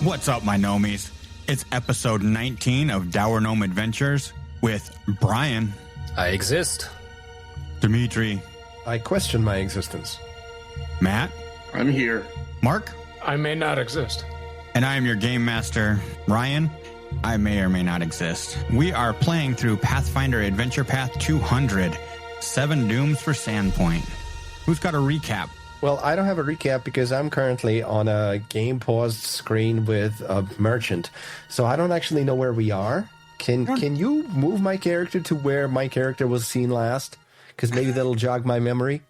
What's up, my gnomies? It's episode 19 of Dour Gnome Adventures with Brian. I exist. Dimitri. I question my existence. Matt. I'm here. Mark. I may not exist. And I am your game master, Ryan. I may or may not exist. We are playing through Pathfinder Adventure Path 200, 7 Dooms for Sandpoint. Who's got a recap? Well, I don't have a recap because I'm currently on a game paused screen with a merchant, so I don't actually know where we are. Can you move my character to where my character was seen last? Because maybe that'll jog my memory.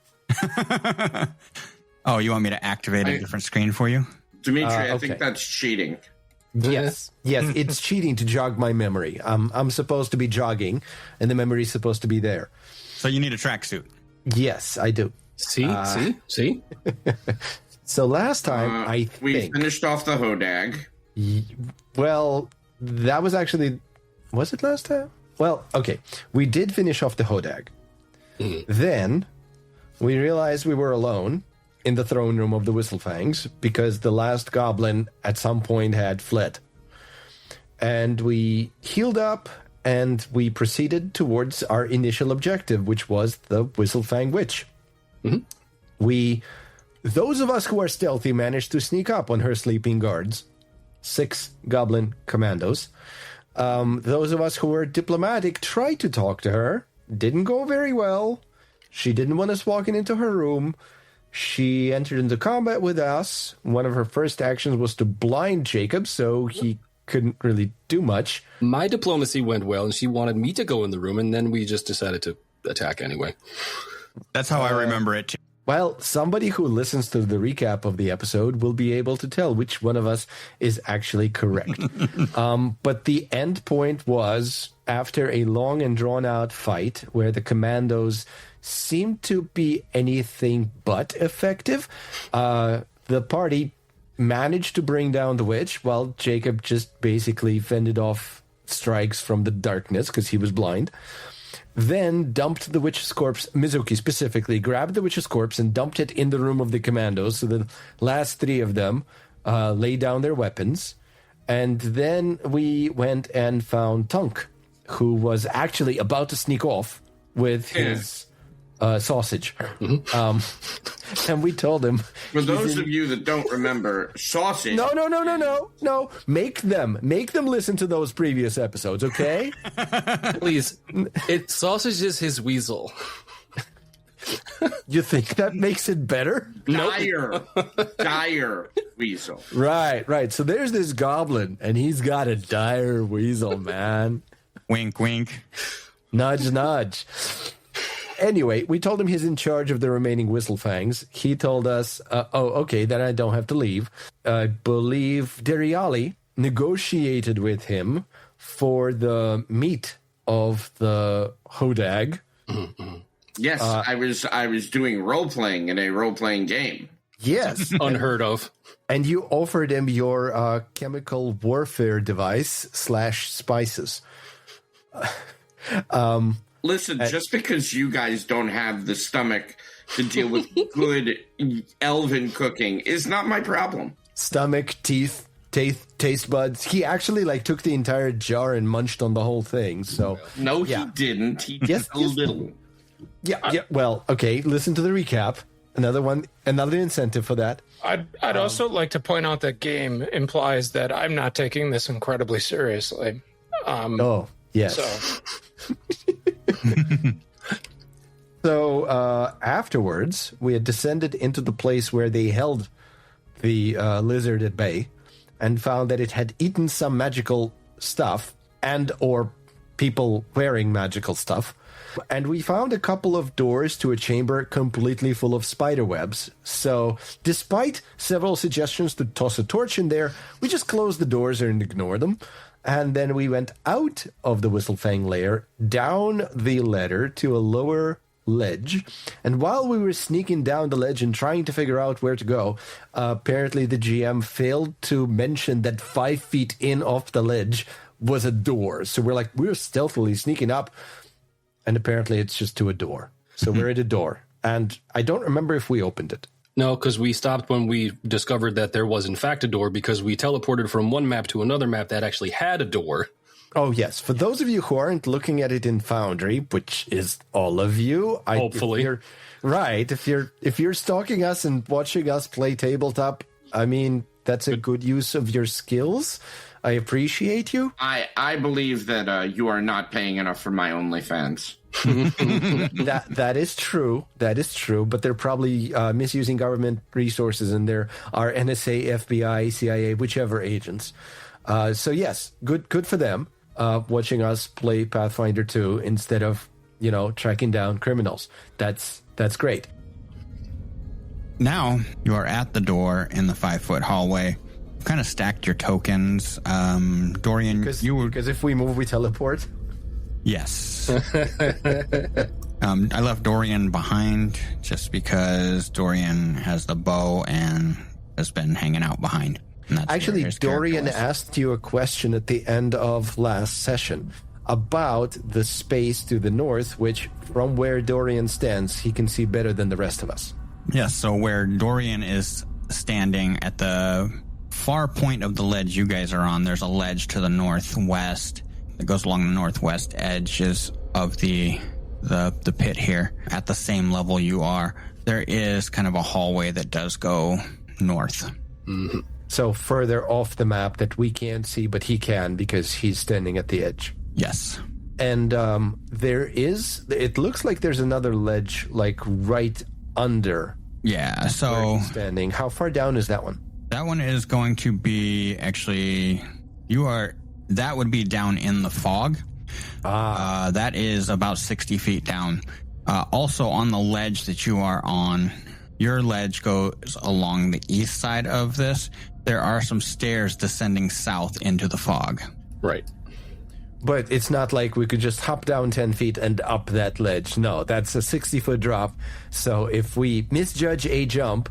Oh, you want me to activate a different screen for you? Dimitri, I okay. think that's cheating. Yes, it's cheating to jog my memory. I'm supposed to be jogging, and the memory's supposed to be there. So you need a tracksuit. Yes, I do. See? So last time, we finished off the Hodag. Well, that was actually... Was it last time? Well, okay. We did finish off the Hodag. Then, we realized we were alone in the throne room of the Whistlefangs because the last goblin at some point had fled. And we healed up, and we proceeded towards our initial objective, which was the Whistlefang Witch. Those of us who are stealthy managed to sneak up on her sleeping guards, 6 goblin commandos. Those of us who were diplomatic tried to talk to her, didn't go very well. She didn't want us walking into her room. She entered into combat with us. One of her first actions was to blind Jacob, so he couldn't really do much. My diplomacy went well, and she wanted me to go in the room, and then we just decided to attack anyway. That's how I remember it, too. Well, somebody who listens to the recap of the episode will be able to tell which one of us is actually correct. But the end point was, after a long and drawn-out fight where the commandos seemed to be anything but effective, the party managed to bring down the witch while Jacob just basically fended off strikes from the darkness because he was blind. Then dumped the witch's corpse, Mizuki specifically, grabbed the witch's corpse and dumped it in the room of the commandos. So the last 3 of them laid down their weapons. And then we went and found Tunk, who was actually about to sneak off with his sausage. And we told him... For those of you that don't remember, sausage... No. Make them listen to those previous episodes, okay? Please. Sausage is his weasel. You think that makes it better? Dire weasel. Right. So there's this goblin, and he's got a dire weasel, man. Wink, wink. Nudge, nudge. Anyway, we told him he's in charge of the remaining Whistlefangs. He told us, okay, then I don't have to leave. I believe Deriali negotiated with him for the meat of the Hodag. Yes, I was doing role-playing in a role-playing game. Yes. Unheard of. And you offered him your chemical warfare device / spices. Listen, just because you guys don't have the stomach to deal with good elven cooking is not my problem. Stomach, teeth, taste buds. He actually took the entire jar and munched on the whole thing. So no, he didn't. He did a little. Yeah. Well, okay. Listen to the recap. Another incentive for that. I'd also like to point out that game implies that I'm not taking this incredibly seriously. Yes. So afterwards, we had descended into the place where they held the lizard at bay and found that it had eaten some magical stuff and or people wearing magical stuff. And we found a couple of doors to a chamber completely full of spider webs. So despite several suggestions to toss a torch in there, we just closed the doors and ignored them. And then we went out of the Whistlefang lair, down the ladder to a lower ledge. And while we were sneaking down the ledge and trying to figure out where to go, apparently the GM failed to mention that 5 feet in off the ledge was a door. So we're stealthily sneaking up, and apparently it's just to a door. So we're at a door, and I don't remember if we opened it. No, because we stopped when we discovered that there was in fact a door, because we teleported from one map to another map that actually had a door. Oh, yes. For those of you who aren't looking at it in Foundry, which is all of you, hopefully. If you're stalking us and watching us play tabletop, I mean, that's a good use of your skills. I appreciate you. I believe that you are not paying enough for my OnlyFans. That is true. That is true. But they're probably misusing government resources, and there are NSA, FBI, CIA, whichever agents. So yes, good for them. Watching us play Pathfinder 2 instead of, tracking down criminals. That's great. Now you are at the door in the 5-foot hallway. Kind of stacked your tokens. Dorian, because if we move, we teleport. Yes. I left Dorian behind just because Dorian has the bow and has been hanging out behind. Actually, Dorian asked you a question at the end of last session about the space to the north, which from where Dorian stands, he can see better than the rest of us. Yes, so where Dorian is standing at the far point of the ledge you guys are on, there's a ledge to the northwest that goes along the northwest edges of the pit here. At the same level you are, there is kind of a hallway that does go north. Mm-hmm. So further off the map that we can't see, but he can because he's standing at the edge. Yes. And it looks like there's another ledge right under. Yeah, so standing. How far down is that one? That one is going to be that would be down in the fog. That is about 60 feet down. Also on the ledge that you are on, your ledge goes along the east side of this. There are some stairs descending south into the fog. Right. But it's not like we could just hop down 10 feet and up that ledge. No, that's a 60-foot drop. So if we misjudge a jump,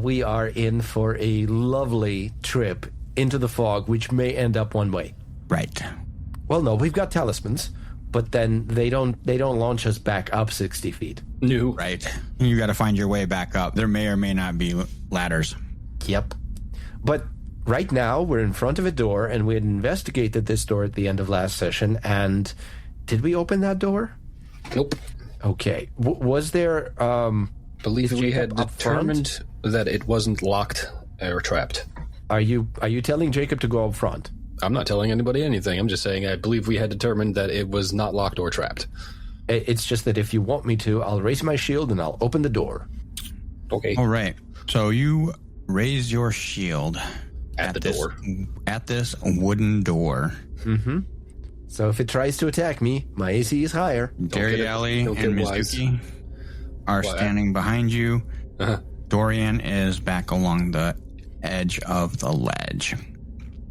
we are in for a lovely trip into the fog, which may end up one way. Right. Well, no, we've got talismans, but then they don't launch us back up 60 feet. No. Right. You got to find your way back up. There may or may not be ladders. Yep. But right now, we're in front of a door, and we had investigated this door at the end of last session, and did we open that door? Nope. Okay. Was there... believe we had determined that it wasn't locked or trapped. Are you telling Jacob to go up front? I'm not telling anybody anything. I'm just saying I believe we had determined that it was not locked or trapped. It's just that if you want me to, I'll raise my shield and I'll open the door. Okay. All right. So you raise your shield at the door. At this wooden door. Mm-hmm. So if it tries to attack me, my AC is higher. Dariali and Mizuki are standing behind you. Uh-huh. Dorian is back along the edge of the ledge.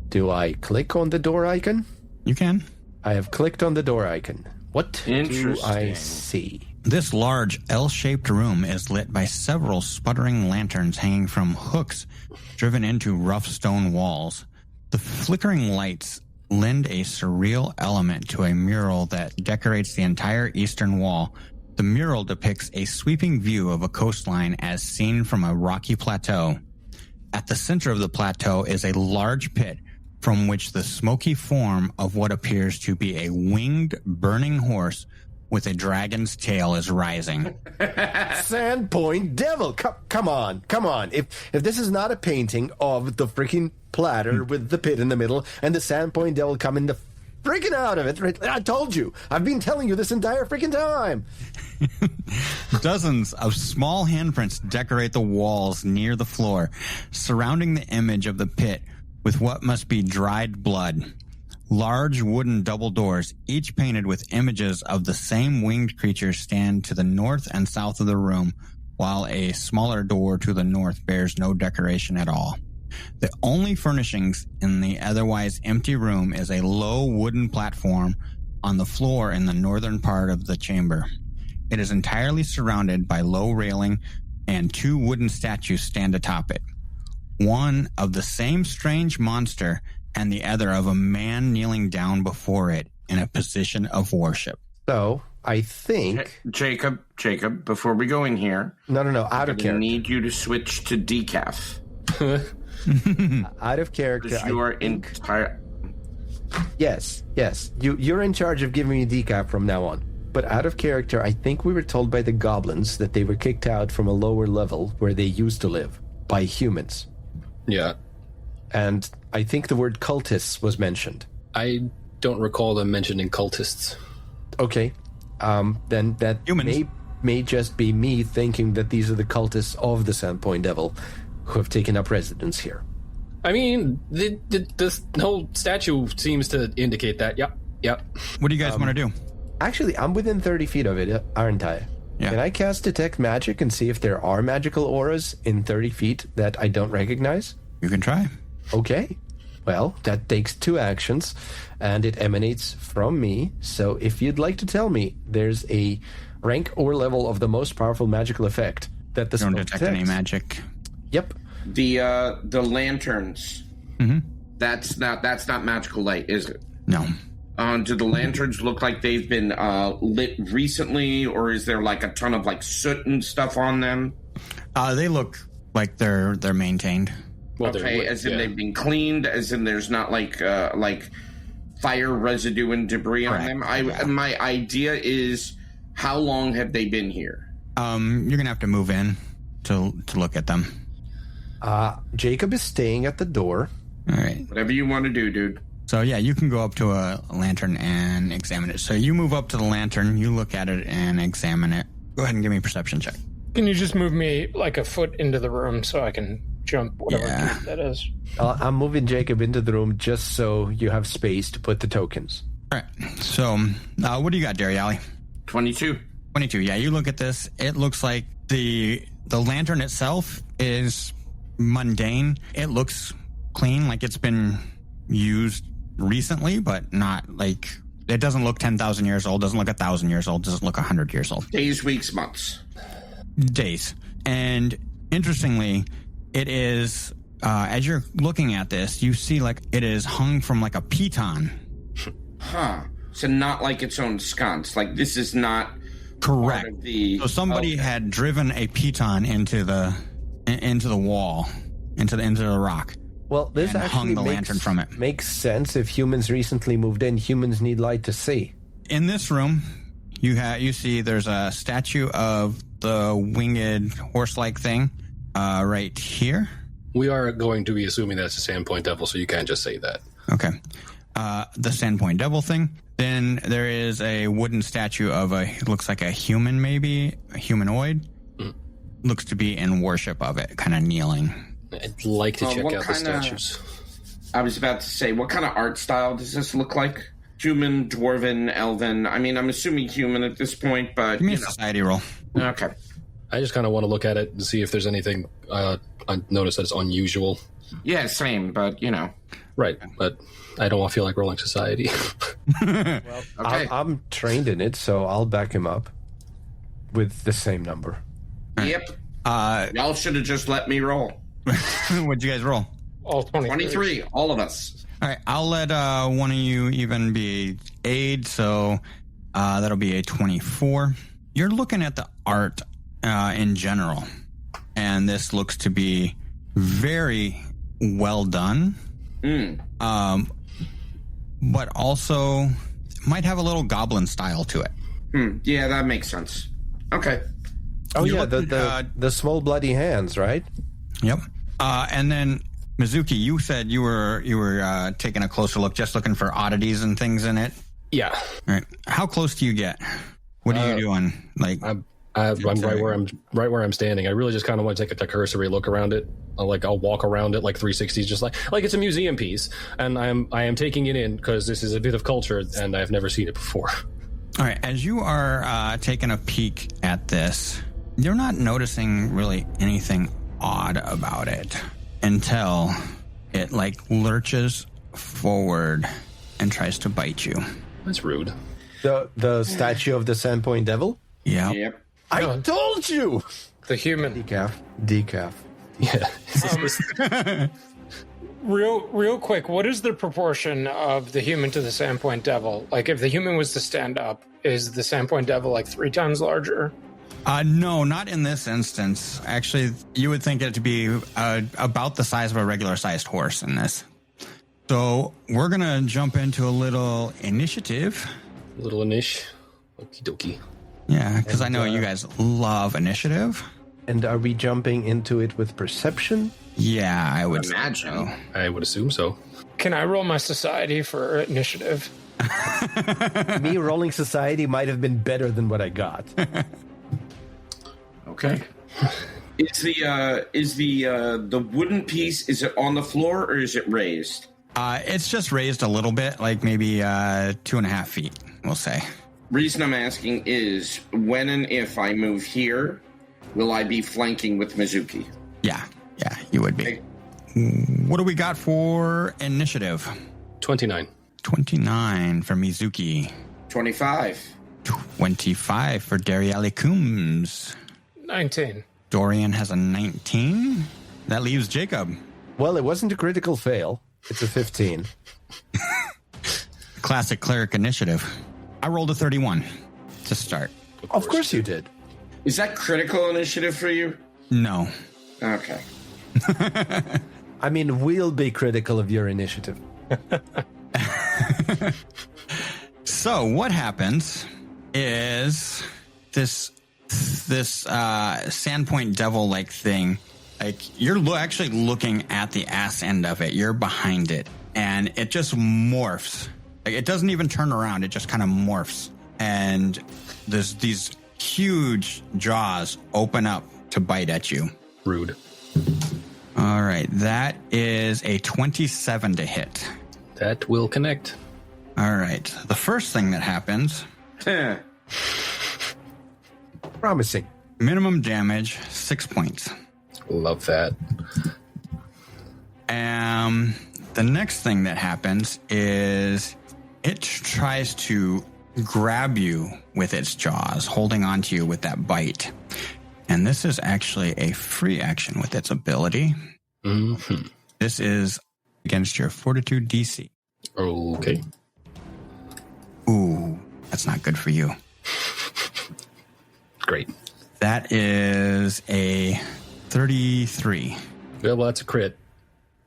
Do I click on the door icon? You can. I have clicked on the door icon. What do I see? This large L-shaped room is lit by several sputtering lanterns hanging from hooks driven into rough stone walls. The flickering lights lend a surreal element to a mural that decorates the entire eastern wall. The mural depicts a sweeping view of a coastline as seen from a rocky plateau. At the center of the plateau is a large pit from which the smoky form of what appears to be a winged, burning horse with a dragon's tail is rising. Sandpoint devil, come on. If this is not a painting of the freaking platter with the pit in the middle and the Sandpoint devil coming the freaking out of it, I told you. I've been telling you this entire freaking time. Dozens of small handprints decorate the walls near the floor, surrounding the image of the pit with what must be dried blood. Large wooden double doors, each painted with images of the same winged creatures, stand to the north and south of the room, while a smaller door to the north bears no decoration at all. The only furnishings in the otherwise empty room is a low wooden platform on the floor in the northern part of the chamber. It is entirely surrounded by low railing, and 2 wooden statues stand atop it. One of the same strange monster, and the other of a man kneeling down before it in a position of worship. So, I think... Jacob, before we go in here... No, out of character. I need you to switch to decaf. Out of character. Because you are entire... Yes. You're in charge of giving me decaf from now on. But out of character, I think we were told by the goblins that they were kicked out from a lower level where they used to live by humans. Yeah. And I think the word cultists was mentioned. I don't recall them mentioning cultists. Okay. Then that may just be me thinking that these are the cultists of the Sandpoint Devil who have taken up residence here. I mean, this whole statue seems to indicate that. Yep. What do you guys want to do? Actually, I'm within 30 feet of it, aren't I? Yeah. Can I cast Detect Magic and see if there are magical auras in 30 feet that I don't recognize? You can try. Okay. Well, that takes 2 actions, and it emanates from me. So if you'd like to tell me, there's a rank or level of the most powerful magical effect that the Don't spell detect detects. any magic. Yep. The lanterns. Mm-hmm. That's not magical light, is it? No. Do the lanterns look like they've been lit recently, or is there like a ton of like soot and stuff on them? They look like they're maintained. Well, Okay, as in they've been cleaned, as in there's not like fire residue and debris on them. My idea is, how long have they been here? You're gonna have to move in to look at them. Jacob is staying at the door. All right. Whatever you want to do, dude. So yeah, you can go up to a lantern and examine it. So you move up to the lantern, you look at it and examine it. Go ahead and give me a perception check. Can you just move me like a foot into the room so I can jump whatever gate that is? I'm moving Jacob into the room just so you have space to put the tokens. All right. So what do you got, Derry Alley? 22. 22. Yeah, you look at this. It looks like the lantern itself is mundane. It looks clean, like it's been used recently, but not like it doesn't look 10,000 years old, doesn't look 1,000 years old, doesn't look 100 years old. Days, weeks, months. Days. And interestingly, it is as you're looking at this, you see like it is hung from like a piton. Huh. So not like its own sconce. Like this is not correct. Part of the, so somebody had driven a piton into the wall, into the rock. Well, this and actually hung the lantern from it. Makes sense. If humans recently moved in, humans need light to see. In this room, you see there's a statue of the winged horse-like thing right here. We are going to be assuming that's a Sandpoint Devil, so you can't just say that. Okay. The Sandpoint Devil thing. Then there is a wooden statue of looks like a human, maybe a humanoid. Looks to be in worship of it, kind of kneeling. I'd like to check out the statues. I was about to say, what kind of art style does this look like? Human, dwarven, elven? I mean, I'm assuming human at this point, but... Give me a society roll. Okay. I just kind of want to look at it and see if there's anything I notice that it's unusual. Yeah, same, but, Right, but I don't want to feel like rolling society. Well, okay. I'm trained in it, so I'll back him up with the same number. Yep. Y'all should have just let me roll. What'd you guys roll? All 23, all of us. All right, I'll let one of you even be aid, so that'll be a 24. You're looking at the art in general, and this looks to be very well done, but also might have a little goblin style to it. Yeah, that makes sense. Okay. Oh, yeah, the small bloody hands, right? Yep. And then Mizuki, you said you were taking a closer look, just looking for oddities and things in it. Yeah. All right. How close do you get? What are you doing? Like, I'm right where I'm standing. I really just kind of want to take a cursory look around it. I'll walk around it like 360, just like it's a museum piece, and I am taking it in because this is a bit of culture and I've never seen it before. All right, as you are taking a peek at this, you're not noticing really anything odd about it until it like lurches forward and tries to bite you. That's rude. The statue of the Sandpoint Devil? Yep. I told you! The human. Decaf. Yeah. Real quick, what is the proportion of the human to the Sandpoint Devil? Like, if the human was to stand up, is the Sandpoint Devil like 3 times larger? No, not in this instance. Actually, you would think it to be about the size of a regular-sized horse in this. So we're going to jump into a little initiative. Little Anish. Okie dokie. Yeah, because I know you guys love initiative. And are we jumping into it with perception? Yeah, I would imagine. So. I would assume so. Can I roll my society for initiative? Me rolling society might have been better than what I got. Okay. Is the wooden piece, is it on the floor or is it raised? It's just raised a little bit, like maybe 2.5 feet, we'll say. Reason I'm asking is when and if I move here, will I be flanking with Mizuki? Yeah, you would be. What do we got for initiative? 29. 29 for Mizuki. 25. 25 for Dariali Coombs. 19. Dorian has a 19. That leaves Jacob. Well, it wasn't a critical fail. It's a 15. Classic cleric initiative. I rolled a 31 to start. Of course you did. Is that critical initiative for you? No. Okay. I mean, we'll be critical of your initiative. So what happens is this Sandpoint Devil-like thing, like you're actually looking at the ass end of it. You're behind it, and it just morphs. Like it doesn't even turn around. It just kind of morphs, and there's these huge jaws open up to bite at you. Rude. All right, that is a 27 to hit. That will connect. All right, the first thing that happens, Promising. minimum damage, 6 points. Love that. The next thing that happens is it tries to grab you with its jaws, holding onto you with that bite. And this is actually a free action with its ability. Mm-hmm. This is against your Fortitude DC. Okay. Ooh, that's not good for you. Great. That is a 33. Yeah, well, that's a crit.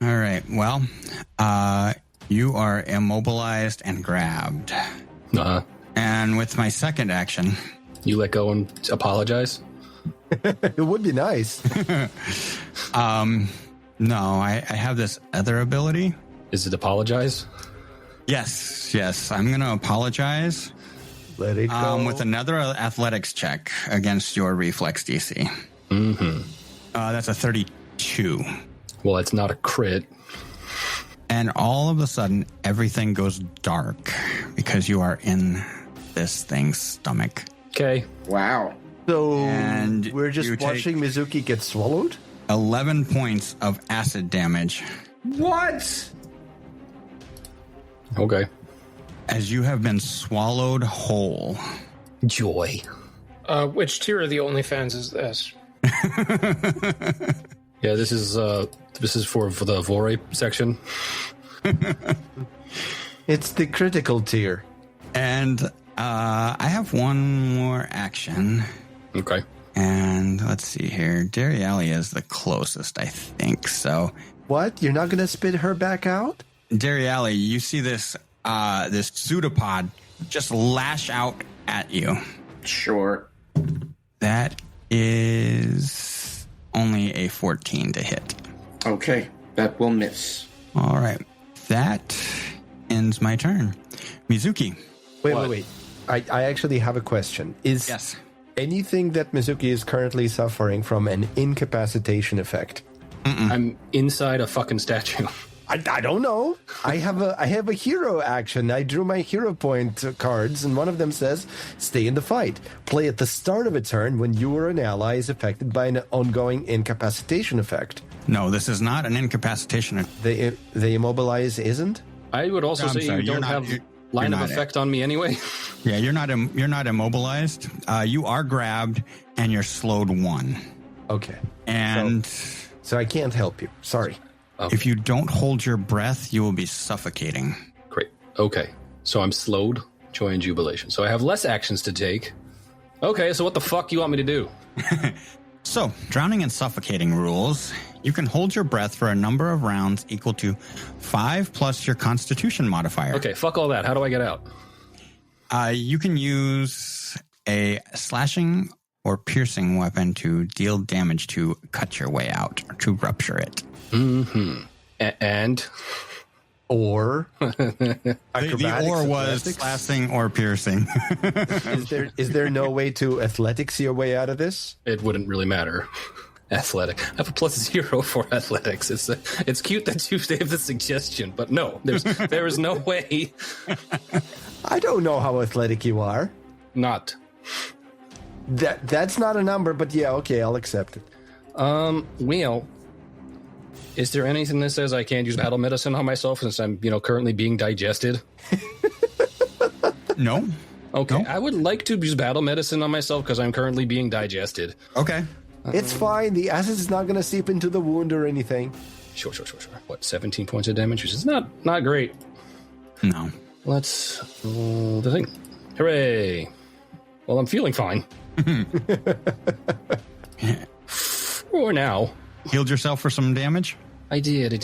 All right. Well, you are immobilized and grabbed. Uh-huh. And with my second action, You let go and apologize? It would be nice. no, I have this other ability. Is it apologize? Yes. I'm going to apologize Let it go. with another athletics check against your reflex DC. Mm-hmm. That's a 32. Well, it's not a crit. And all of a sudden, everything goes dark because you are in this thing's stomach. Okay. Wow. So And we're just you take- watching Mizuki get swallowed? 11 points of acid damage What? Okay. as you have been swallowed whole. Joy. Which tier of the OnlyFans is this? Yeah, this is for the Vore section. It's the critical tier. And I have one more action. Okay. And let's see here. Dariali is the closest, I think. So, What? You're not going to spit her back out? Dariali, you see this pseudopod just lash out at you. Sure. That is only a 14 to hit. Okay. That will miss. All right. That ends my turn. Mizuki. Wait. I actually have a question. Yes. anything that Mizuki is currently suffering from an incapacitation effect? I'm inside a fucking statue. I don't know. I have a hero action. I drew my hero point cards, and one of them says, stay in the fight. Play at the start of a turn when you or an ally is affected by an ongoing incapacitation effect. No, this is not an incapacitation. The immobilize isn't? I would also say you don't have line of effect on me anyway. Yeah, you're not immobilized. You are grabbed, and you're slowed 1. Okay. And so I can't help you. Sorry. Okay. If you don't hold your breath, you will be suffocating. Great. Okay. So I'm slowed. Joy and jubilation. So I have less actions to take. Okay, so what the fuck do you want me to do? So, drowning and suffocating rules. You can hold your breath for a number of rounds equal to 5 plus your constitution modifier. Okay, fuck all that. How do I get out? You can use a slashing or piercing weapon to deal damage to cut your way out or to rupture it. Mm-hmm. And? Or the or was slashing or piercing. Is there no way to athletics your way out of this? It wouldn't really matter. Athletic. I have a +0 for athletics. It's cute that you gave the suggestion, but no, there is no way. I don't know how athletic you are. Not. That's not a number, but yeah, okay, I'll accept it. Well, is there anything that says I can't use battle medicine on myself since I'm, currently being digested? No. Okay, No? I would like to use battle medicine on myself because I'm currently being digested. Okay. It's fine. The acid is not going to seep into the wound or anything. Sure. What, 17 points of damage? Which is not great. No. Let's roll the thing. Hooray. Well, I'm feeling fine. For now. Healed yourself for some damage? I did.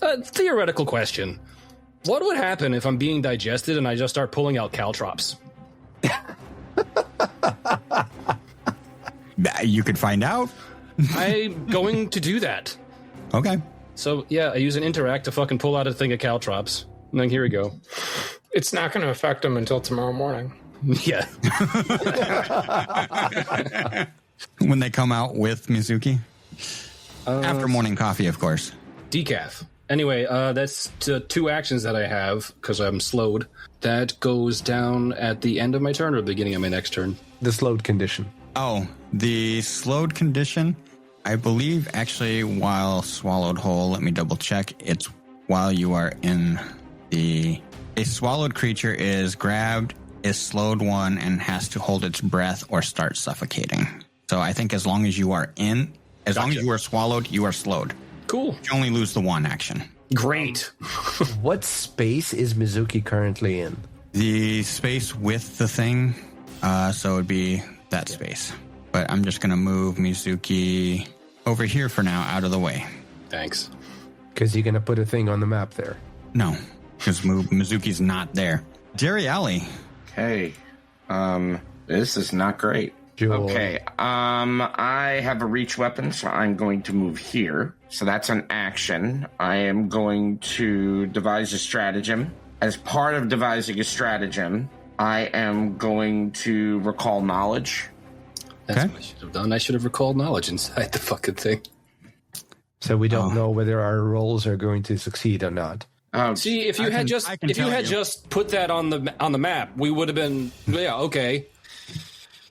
Theoretical question. What would happen if I'm being digested and I just start pulling out caltrops? You could find out. I'm going to do that. Okay. So, yeah, I use an interact to fucking pull out a thing of caltrops. And then here we go. It's not going to affect him until tomorrow morning. Yeah. When they come out with Mizuki? After morning coffee, of course. Decaf. Anyway, that's 2 actions that I have, because I'm slowed. That goes down at the end of my turn or the beginning of my next turn? The slowed condition. Oh, the slowed condition, I believe actually while swallowed whole, let me double check, it's while you are in a swallowed creature is grabbed, is slowed 1, and has to hold its breath or start suffocating. So I think as long as you are long as you are swallowed, you are slowed. Cool. You only lose the 1 action. Great. What space is Mizuki currently in? The space with the thing, so it would be that space. But I'm just going to move Mizuki over here for now, out of the way. Thanks. Because you're going to put a thing on the map there. No, because Mizuki's not there. Jerry Alley. Okay. This is not great. Joel. Okay. I have a reach weapon, so I'm going to move here. So that's an action. I am going to devise a stratagem. As part of devising a stratagem, I am going to recall knowledge. That's what I should have done. I should have recalled knowledge inside the fucking thing. So we don't know whether our rolls are going to succeed or not. See, if you had just put that on the map, we would have been okay.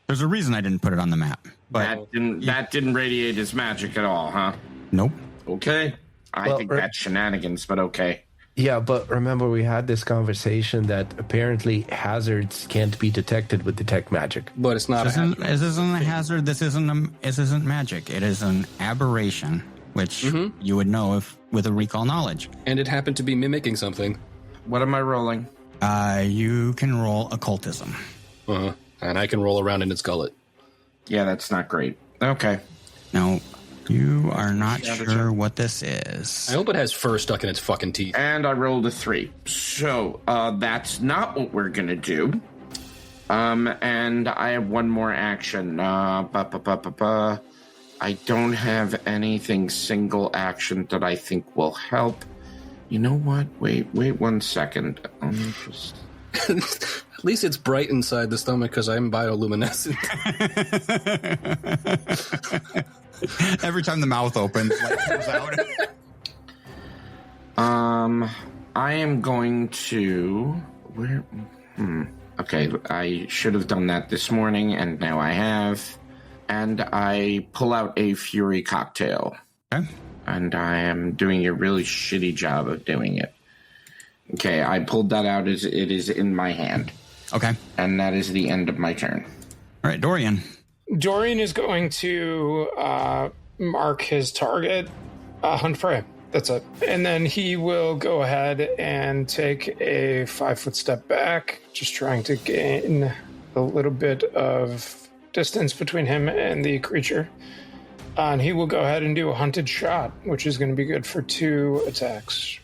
There's a reason I didn't put it on the map. But that didn't radiate his magic at all, huh? Nope. Okay. I think that's shenanigans, but okay. Yeah, but remember we had this conversation that apparently hazards can't be detected with detect magic. But it's not This isn't a hazard. This isn't magic. It is an aberration, which you would know if with a recall knowledge. And it happened to be mimicking something. What am I rolling? You can roll occultism. And I can roll around in its gullet. Yeah, that's not great. Okay. Now, you are not sure what this is. I hope it has fur stuck in its fucking teeth. And I rolled a 3. So, that's not what we're gonna do. And I have one more action. I don't have anything single action that I think will help. You know what? Wait 1 second. Let me just... At least it's bright inside the stomach because I'm bioluminescent. Every time the mouth opens, light comes out. I am going to... Where? Okay, I should have done that this morning, and now I have. And I pull out a Fury cocktail. Okay. And I am doing a really shitty job of doing it. Okay, I pulled that out as it is in my hand. Okay. And that is the end of my turn. All right, Dorian. Dorian is going to mark his target, hunt prey. That's it. And then he will go ahead and take a 5-foot step back, just trying to gain a little bit of distance between him and the creature. And he will go ahead and do a hunted shot, which is going to be good for 2 attacks.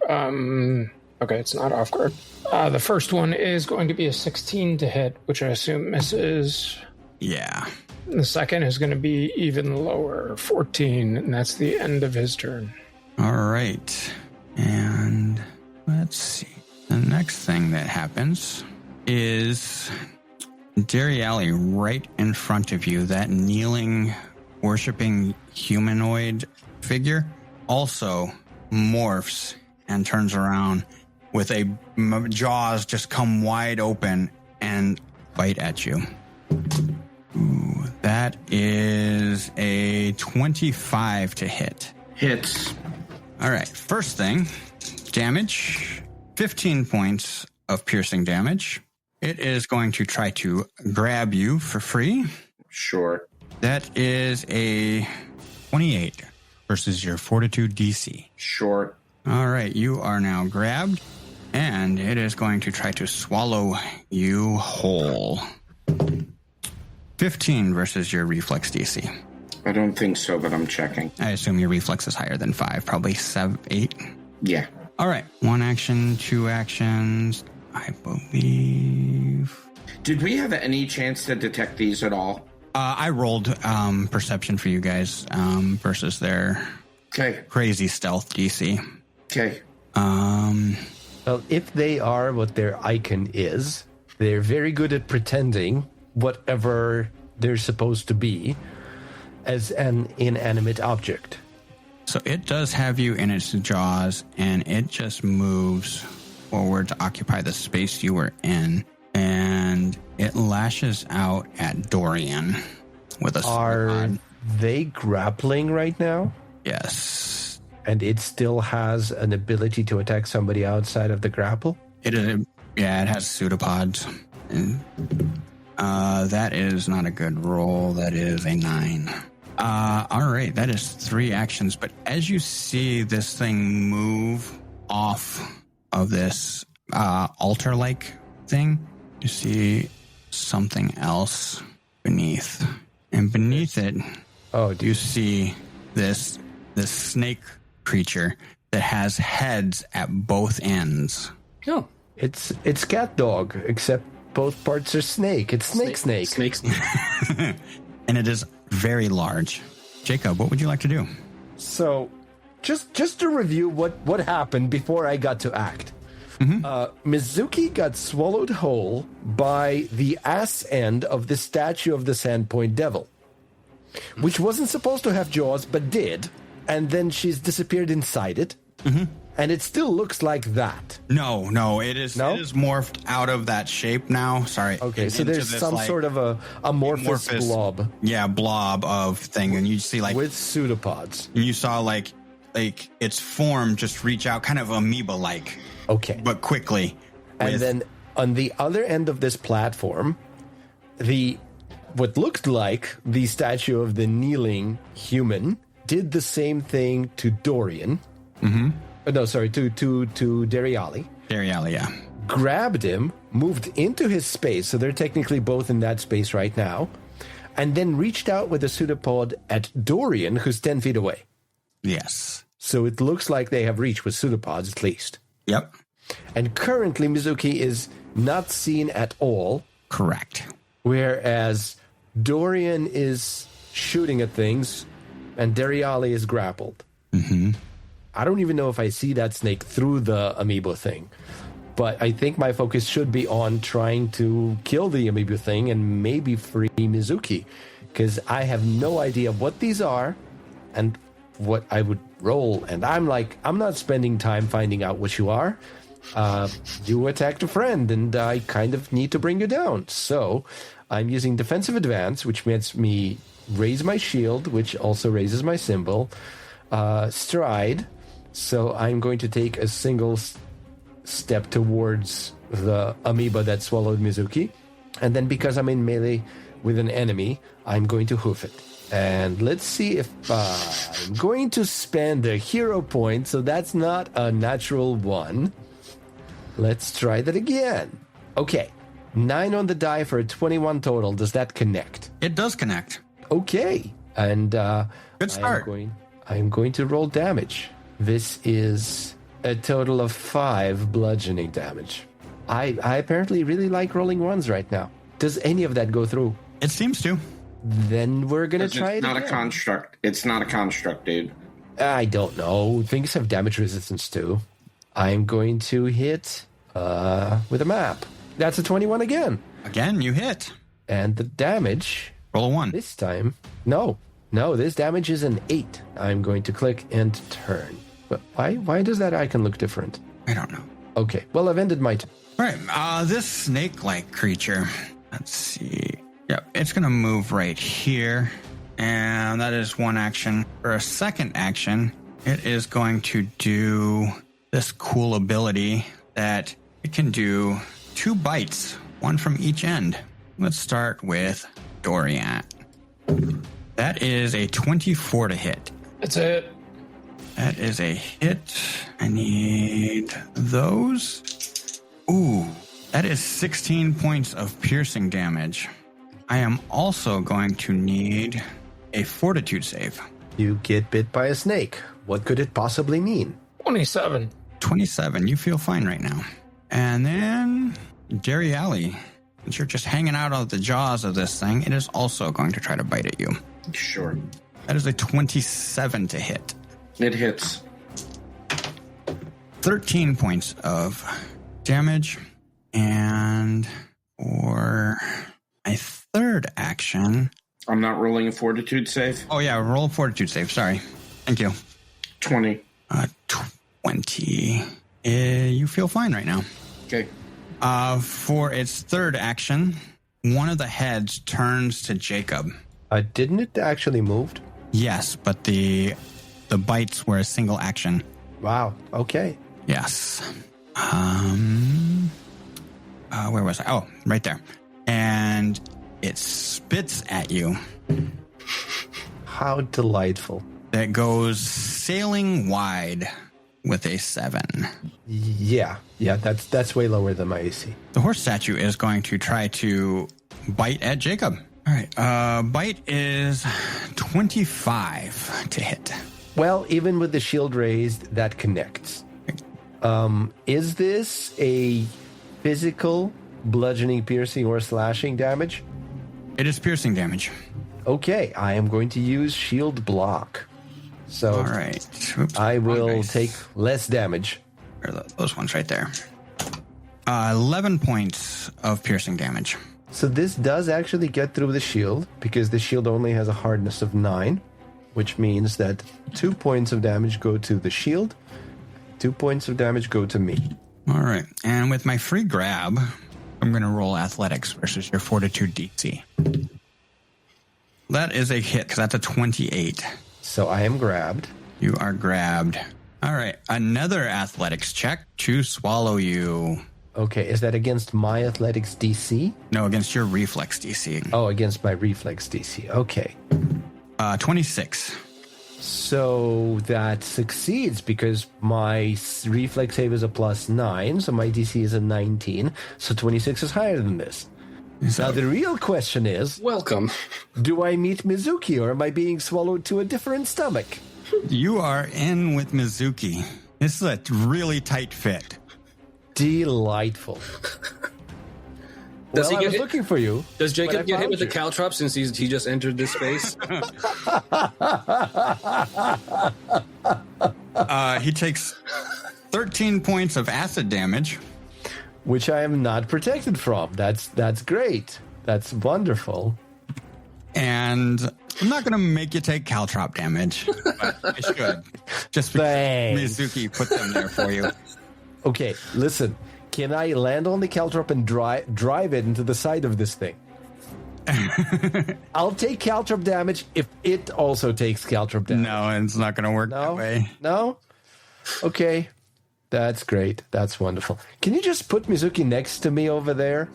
Okay, it's not off guard. The first one is going to be a 16 to hit, which I assume misses. Yeah. The second is going to be even lower, 14, and that's the end of his turn. All right. And let's see. The next thing that happens is Dariali right in front of you, that kneeling, worshipping humanoid figure, also morphs and turns around with a jaws just come wide open and bite at you. Ooh, that is a 25 to hit. Hits. All right, first thing, damage, 15 points of piercing damage. It is going to try to grab you for free. Sure. That is a 28 versus your fortitude DC. Sure. All right, you are now grabbed, and it is going to try to swallow you whole. 15 versus your reflex DC. I don't think so, but I'm checking. I assume your reflex is higher than 5, probably 8. Yeah. All right, 1 action, 2 actions, I believe. Did we have any chance to detect these at all? I rolled perception for you guys versus their crazy stealth DC. Okay. Well, if they are what their icon is, they're very good at pretending whatever they're supposed to be as an inanimate object. So it does have you in its jaws, and it just moves forward to occupy the space you were in, and it lashes out at Dorian with a Are they grappling right now? Yes. And it still has an ability to attack somebody outside of the grapple? It is. Yeah, it has pseudopods. And, that is not a good roll. That is a 9. All right, that is 3 actions. But as you see this thing move off of this altar-like thing, you see something else beneath. And beneath it, you see this snake creature that has heads at both ends. Oh, it's cat dog, except both parts are snake. It's snake. Snake. And it is very large. Jacob, what would you like to do? So, just to review what happened before I got to act. Mizuki got swallowed whole by the ass end of the statue of the Sandpoint Devil, which wasn't supposed to have jaws, but did. And then she's disappeared inside it. And it still looks like that. No, it is morphed out of that shape now. Sorry. Okay, so there's some sort of a amorphous blob. Yeah, blob of thing. And you see with pseudopods. And you saw like its form just reach out, kind of amoeba-like. Okay. But quickly. And then on the other end of this platform, what looked like the statue of the kneeling human did the same thing to Dorian. No, sorry, to Dariali. Dariali, yeah. Grabbed him, moved into his space, so they're technically both in that space right now, and then reached out with a pseudopod at Dorian, who's 10 feet away. Yes. So it looks like they have reached with pseudopods, at least. Yep. And currently, Mizuki is not seen at all. Correct. Whereas Dorian is shooting at things, and Dariali is grappled. I don't even know if I see that snake through the amiibo thing. But I think my focus should be on trying to kill the amiibo thing and maybe free Mizuki. Because I have no idea what these are and what I would roll. And I'm not spending time finding out what you are. You attacked a friend and I kind of need to bring you down. So I'm using defensive advance, which makes me raise my shield, which also raises my symbol. Stride. So I'm going to take a single step towards the amoeba that swallowed Mizuki. And then because I'm in melee with an enemy, I'm going to hoof it. And let's see if I'm going to spend a hero point, so that's not a natural 1. Let's try that again. Okay, 9 on the die for a 21 total. Does that connect? It does connect. Okay, and Good start. I'm going to roll damage. This is a total of 5 bludgeoning damage. I apparently really like rolling 1s right now. Does any of that go through? It seems to. Then we're going to try it again. It's not a construct. It's not a construct, dude. I don't know. Things have damage resistance too. I'm going to hit with a map. That's a 21 again. Again, you hit. And the damage... Roll a 1. This time... No, this damage is an 8. I'm going to click and turn. But why does that icon look different? I don't know. Okay, well, I've ended my turn. All right, this snake-like creature. Let's see. Yep, it's going to move right here. And that is one action. For a second action, it is going to do this cool ability that it can do 2 bites, 1 from each end. Let's start with Dorian. That is a 24 to hit. That's it. That is a hit. I need those. Ooh, that is 16 points of piercing damage. I am also going to need a fortitude save. You get bit by a snake. What could it possibly mean? 27. 27. You feel fine right now. And then Jerry Alley. Since you're just hanging out of the jaws of this thing, it is also going to try to bite at you. Sure. That is a 27 to hit. It hits. 13 points of damage. And for my third action... I'm not rolling a fortitude save. Oh, yeah, roll a fortitude save. Sorry. Thank you. 20. 20. You feel fine right now. Okay. For its third action, one of the heads turns to Jacob. Didn't it actually move? Yes, but the bites were a single action. Wow. Okay. Yes. Where was I? Oh, right there. And it spits at you. How delightful. That goes sailing wide with a 7. Yeah, that's way lower than my AC. The horse statue is going to try to bite at Jacob. All right. Bite is 25 to hit. Well, even with the shield raised, that connects. Is this a physical bludgeoning, piercing, or slashing damage? It is piercing damage. Okay, I am going to use shield block. So all right. Oops, I will nice. take less damage. Those ones right there. 11 points of piercing damage. So this does actually get through the shield, because the shield only has a hardness of 9, which means that 2 points of damage go to the shield, 2 points of damage go to me. All right. And with my free grab, I'm going to roll athletics versus your fortitude DC. That is a hit, because that's a 28. So I am grabbed. You are grabbed. All right. Another athletics check to swallow you. Okay, is that against my athletics DC? No, against your reflex DC. Oh, against my reflex DC. Okay. 26. So that succeeds because my reflex save is a +9, so my DC is a 19. So 26 is higher than this. Now the real question is, Welcome. do I meet Mizuki or am I being swallowed to a different stomach? You are in with Mizuki. This is a really tight fit. Delightful. Does Well, he I get was hit? looking for you. Does but I Jacob get hit found with the you. caltrop since he just entered this space? He takes 13 points of acid damage. Which I am not protected from. That's great. That's wonderful. And I'm not going to make you take caltrop damage, but I should. Just because Thanks. Mizuki put them there for you. Okay, listen. Can I land on the caltrop and drive it into the side of this thing? I'll take caltrop damage if it also takes caltrop damage. No, it's not going to work that way. No? Okay. That's great. That's wonderful. Can you just put Mizuki next to me over there?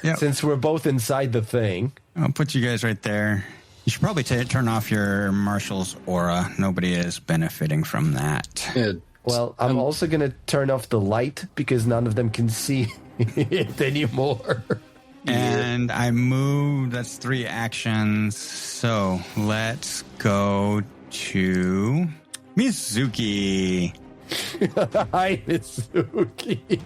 Yep. Since we're both inside the thing. I'll put you guys right there. You should probably turn off your Marshal's aura. Nobody is benefiting from that. Yeah, Well, I'm also going to turn off the light because none of them can see it anymore. And I moved. That's 3 actions. So let's go to Mizuki. Hi, Mizuki.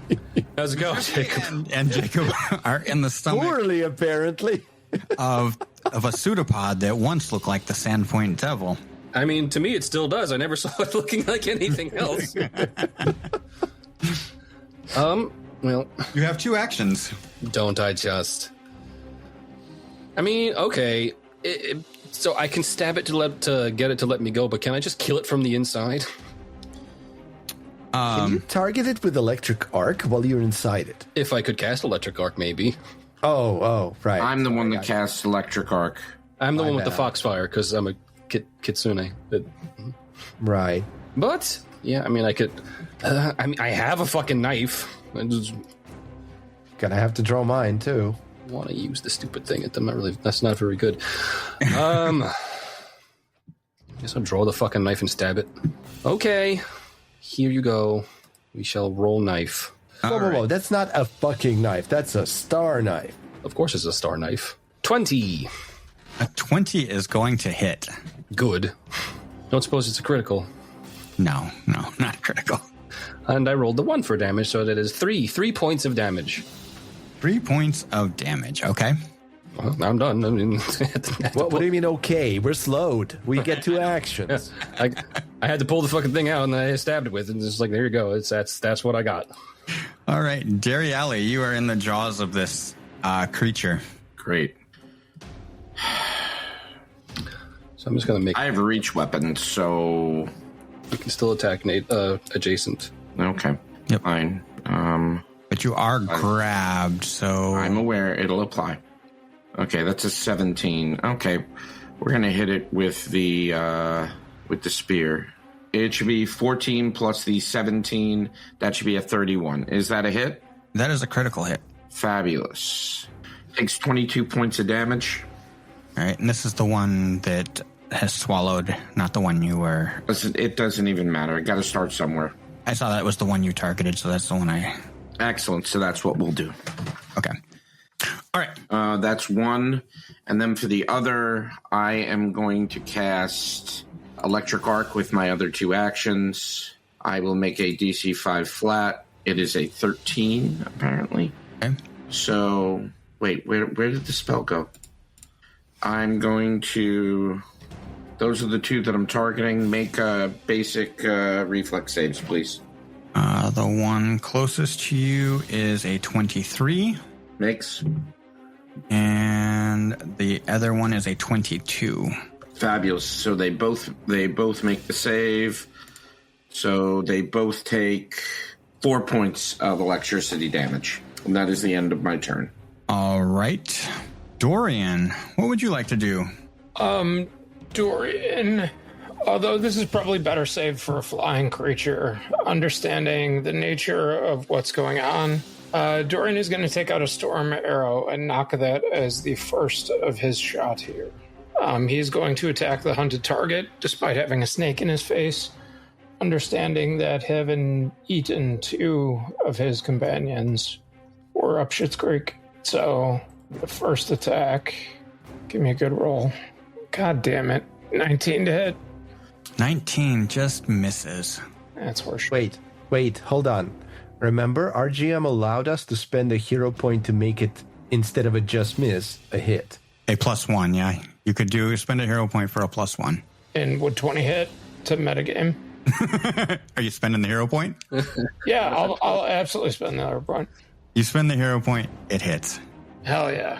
how's it going, Jacob? And Jacob are in the stomach Poorly, apparently. of a pseudopod that once looked like the Sandpoint Devil. I mean, to me, it still does. I never saw it looking like anything else. Well, You have 2 actions. don't I just? I mean, okay. So I can stab it to get it to let me go, but can I just kill it from the inside? Can you target it with electric arc while you're inside it? If I could cast electric arc, maybe. Oh, right. I'm the one that casts electric arc. I'm the one with the bad. foxfire because I'm a kitsune. Right. But yeah, I mean, I could. I mean, I have a fucking knife. I just Gonna have to draw mine, too. want to use the stupid thing at them. Not really. That's not very good. Guess I'll draw the fucking knife and stab it. Okay, here you go. We shall roll knife. Whoa. That's not a fucking knife. That's a star knife. Of course, it's a star knife. 20. A 20 is going to hit. Good. Don't suppose it's a critical. No, not critical. And I rolled the 1 for damage, so that is 3 points of damage. 3 points of damage. Okay. Well, I'm done. I mean, What do you mean, okay? We're slowed. We get 2 actions. I had to pull the fucking thing out, and I stabbed it with it. And it's like, there you go. That's what I got. All right, Derry Alley, you are in the jaws of this creature. Great. So I'm just gonna make. I have a reach weapon, so You can still attack adjacent. okay. Yep. Fine. But you are grabbed, so I'm aware it'll apply. Okay, that's a 17. Okay, we're gonna hit it with the spear. It should be 14 plus the 17. That should be a 31. Is that a hit? that is a critical hit. Fabulous. Takes 22 points of damage. All right, and this is the one that has swallowed, not the one you were. Listen, it doesn't even matter. I got to start somewhere. I saw that was the one you targeted, so that's the one I. Excellent. So that's what we'll do. Okay. All right. That's 1. And then for the other, I am going to cast Electric Arc with my other 2 actions. I will make a DC 5 flat. It is a 13, apparently. Okay. So, wait, where did the spell go? I'm going to... Those are the 2 that I'm targeting. Make basic reflex saves, please. The one closest to you is a 23, Makes. and the other one is a 22. Fabulous. So they both make the save. So they both take 4 points of electricity damage. And that is the end of my turn. All right. Dorian, what would you like to do? Dorian, although this is probably better saved for a flying creature, understanding the nature of what's going on, Dorian is going to take out a storm arrow and knock that as the first of his shot here. He's going to attack the hunted target, despite having a snake in his face, understanding that having eaten 2 of his companions were up Schitt's Creek. So, the first attack, give me a good roll. God damn it. 19 to hit. 19 just misses. That's worse. Wait, hold on. Remember, our GM allowed us to spend a hero point to make it, instead of a just miss, a hit. A +1, yeah. You could spend a hero point for a +1. And would 20 hit? to metagame. Are you spending the hero point? Yeah, I'll absolutely spend the hero point. You spend the hero point, it hits. Hell yeah.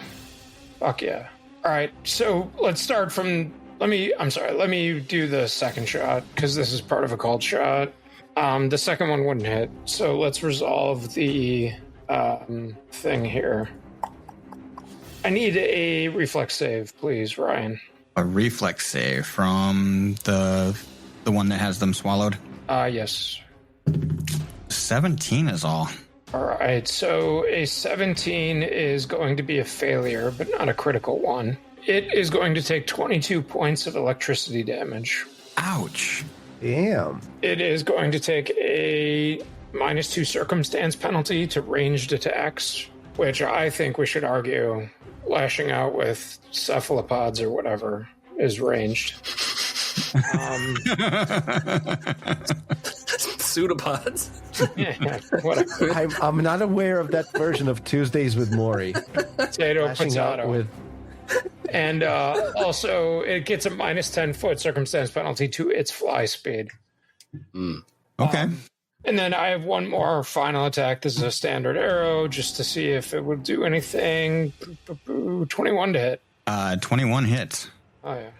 Fuck yeah. All right, so let's start from... Let me do the second shot, because this is part of a called shot. The second one wouldn't hit, so let's resolve the thing here. I need a reflex save, please, Ryan. A reflex save from the one that has them swallowed? Yes. 17 is all. All right, so a 17 is going to be a failure, but not a critical one. It is going to take 22 points of electricity damage. Ouch. Damn. It is going to take a -2 circumstance penalty to ranged attacks, which I think we should argue lashing out with cephalopods or whatever is ranged. Pseudopods. Yeah, whatever. I'm not aware of that version of Tuesdays with Maury. Potato, Lashing out potato. with And also, it gets a -10 foot circumstance penalty to its fly speed. Okay. And then I have one more final attack. This is a standard arrow, just to see if it would do anything. 21 to hit. 21 hits. Oh, yeah.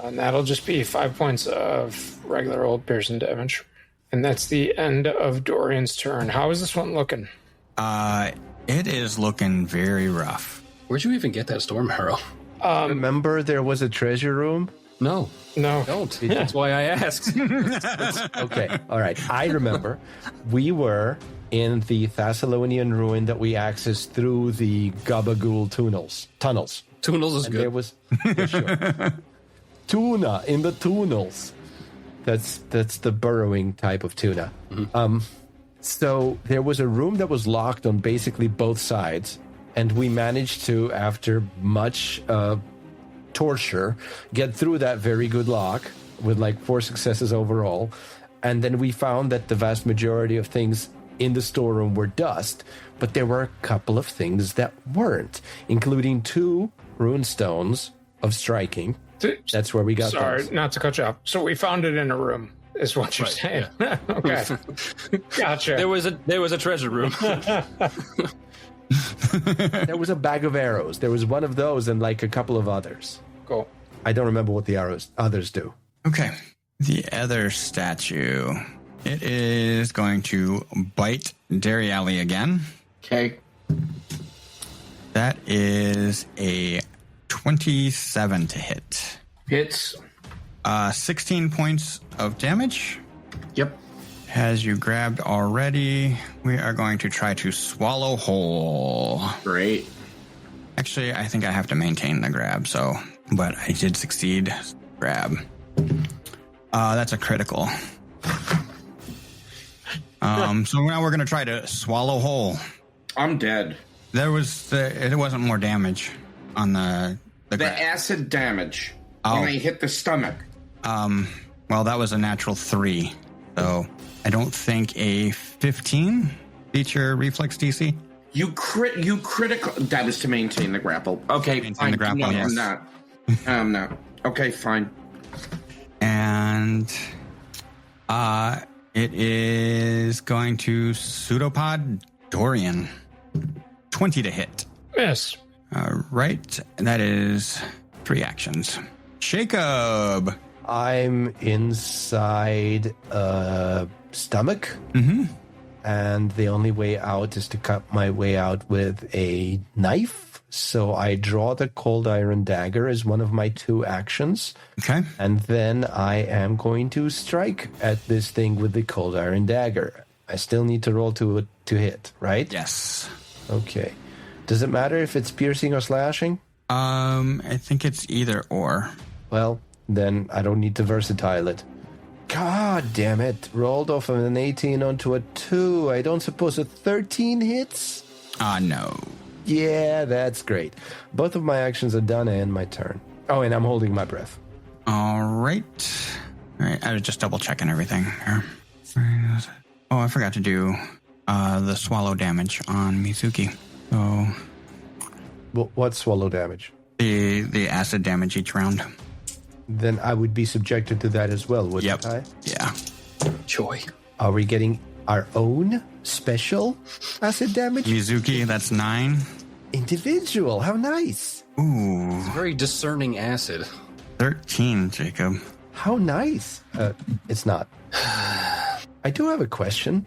And that'll just be 5 points of regular old piercing damage. And that's the end of Dorian's turn. How is this one looking? It is looking very rough. Where'd you even get that storm arrow? Remember there was a treasure room? No, No. don't. That's why I asked. Okay, all right. I remember we were in the Thessalonian ruin that we accessed through the Gabagool tunnels. Tunnels is And good. there was yeah, sure. Tuna in the tunnels. That's the burrowing type of tuna. So there was a room that was locked on basically both sides, and we managed to, after much torture, get through that very good lock with like 4 successes overall. And then we found that the vast majority of things in the storeroom were dust, but there were a couple of things that weren't, including 2 rune stones of striking. That's where we got Sorry, those. not to cut you off. So we found it in a room, is what you're saying. Okay. Gotcha. There was a treasure room. There was a bag of arrows. There was one of those and like a couple of others. Cool. I don't remember what the others do. Okay. The other statue. It is going to bite Dairy Alley again. Okay. That is a 27 to hit. Hits. 16 points of damage. Yep. Has you grabbed already. We are going to try to swallow whole. Great. Actually, I think I have to maintain the grab, but I did succeed. Grab. That's a critical. So now we're going to try to swallow whole. I'm dead. It wasn't more damage on the The grab. acid damage Oh. when they hit the stomach. Well, that was a natural 3. So I don't think a 15 beats your reflex DC. You critical. That is to maintain the grapple. Okay, Maintain fine. the grapple, No, yes. I'm not. I'm not. Okay, fine. And it is going to pseudopod Dorian. 20 to hit. Miss. Right. That is 3 actions. Jacob. I'm inside a stomach. And the only way out is to cut my way out with a knife. So I draw the cold iron dagger as one of my 2 actions. Okay. And then I am going to strike at this thing with the cold iron dagger. I still need to roll to hit, right? Yes. Okay. Does it matter if it's piercing or slashing? I think it's either or. Well, then I don't need to versatile it. God damn it. Rolled off of an 18 onto a 2. I don't suppose a 13 hits? No. Yeah, that's great. Both of my actions are done and my turn. Oh, and I'm holding my breath. All right. I was just double checking everything here. Oh, I forgot to do the swallow damage on Mizuki. So What swallow damage? the acid damage each round. then I would be subjected to that as well, wouldn't I? Yeah. Joy. Are we getting our own special acid damage? Mizuki, that's 9. Individual. How nice. Ooh. Very discerning acid. 13, Jacob. How nice. It's not. I do have a question.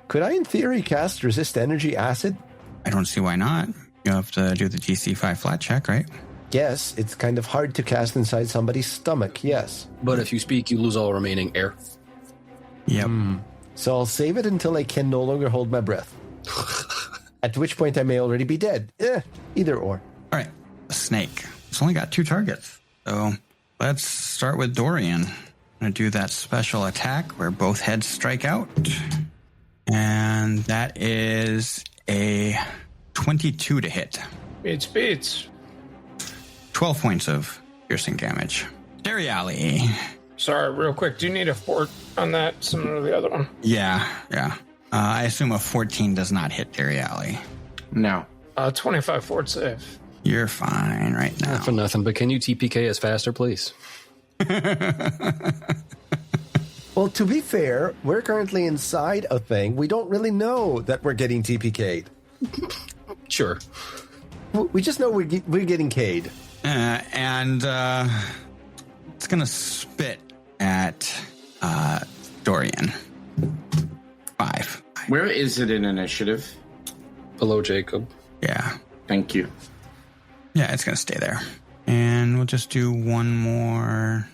Could I, in theory, cast resist energy acid? I don't see why not. You'll have to do the DC 5 flat check, right? Yes, it's kind of hard to cast inside somebody's stomach, yes. But if you speak, you lose all remaining air. Yep. So I'll save it until I can no longer hold my breath. At which point I may already be dead. Either or. All right. The snake. It's only got 2 targets. So let's start with Dorian. I'm going to do that special attack where both heads strike out. And that is a 22 to hit. Beats. 12 points of piercing damage. Dariali. Sorry, real quick. Do you need a fort on that, similar to the other one? Yeah. I assume a 14 does not hit Dariali. No. 25 fort save. You're fine right now. Not for nothing, but can you TPK us faster, please? Well, to be fair, we're currently inside a thing. We don't really know that we're getting TPK'd. Sure. We just know we're getting K'd. And it's going to spit at Dorian. 5. Where is it in initiative? Below Jacob. Yeah. Thank you. Yeah, it's going to stay there. And we'll just do one more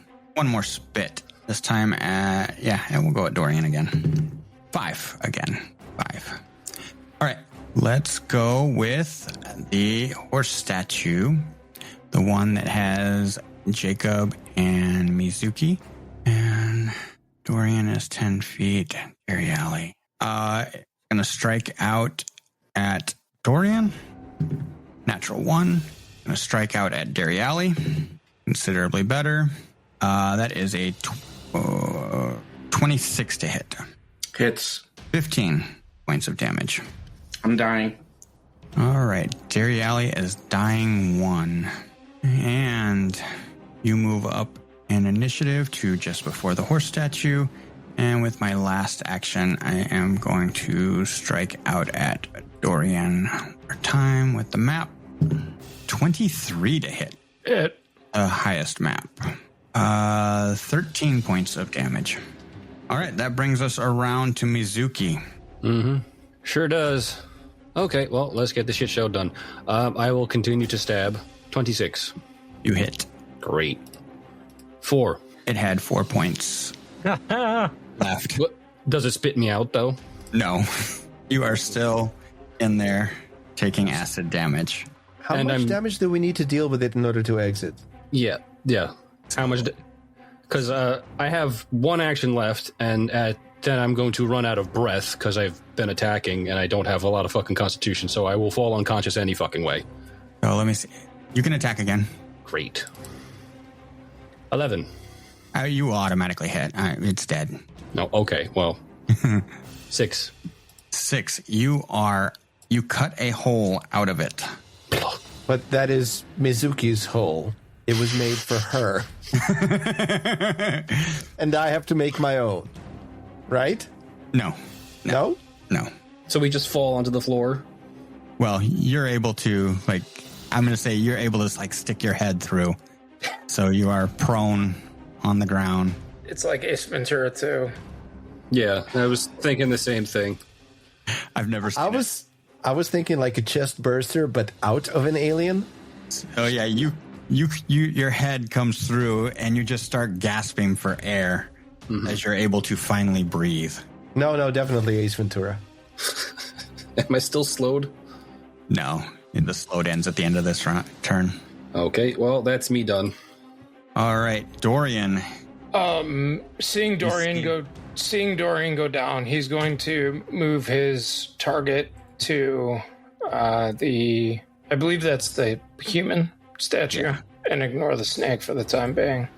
spit. This time and we'll go at Dorian again. 5 again. 5. All right. Let's go with the horse statue. The one that has Jacob and Mizuki. And Dorian is 10 feet. Ariali. Gonna strike out at Dorian. Natural 1. Gonna strike out at Dariali. Considerably better. That is a 26 to hit. Hits. 15 points of damage. I'm dying. All right. Dariali is dying 1. And you move up in initiative to just before the horse statue. And with my last action, I am going to strike out at Dorian one more time with the map. 23 to hit. Hit. The highest map. 13 points of damage. All right, that brings us around to Mizuki. Mm-hmm. Sure does. Okay, well, let's get the shit show done. I will continue to stab. 26. You hit. Great. 4. It had 4 points left. What? Does it spit me out, though? No, you are still in there taking acid damage. How much damage do we need to deal with it in order to exit? Yeah. How much? Because I have 1 action left, and then I'm going to run out of breath because I've been attacking, and I don't have a lot of fucking constitution, so I will fall unconscious any fucking way. Oh, let me see. You can attack again. Great. 11. You will automatically hit. It's dead. No, okay, well. 6. 6. You cut a hole out of it. But that is Mizuki's hole. It was made for her. And I have to make my own. Right? No. No? No. So we just fall onto the floor? Well, you're able to, I'm going to say you're able to, stick your head through. So you are prone on the ground. It's like Ace Ventura 2. Yeah, I was thinking the same thing. I've never seen it. I was thinking like a chest burster, but out of an alien. Oh yeah, your head comes through and you just start gasping for air as you're able to finally breathe. No, definitely Ace Ventura. Am I still slowed? No, the slowed ends at the end of this turn. Okay, well, that's me done. All right, Dorian. Seeing Dorian go down, he's going to move his target to I believe that's the human statue, and ignore the snake for the time being.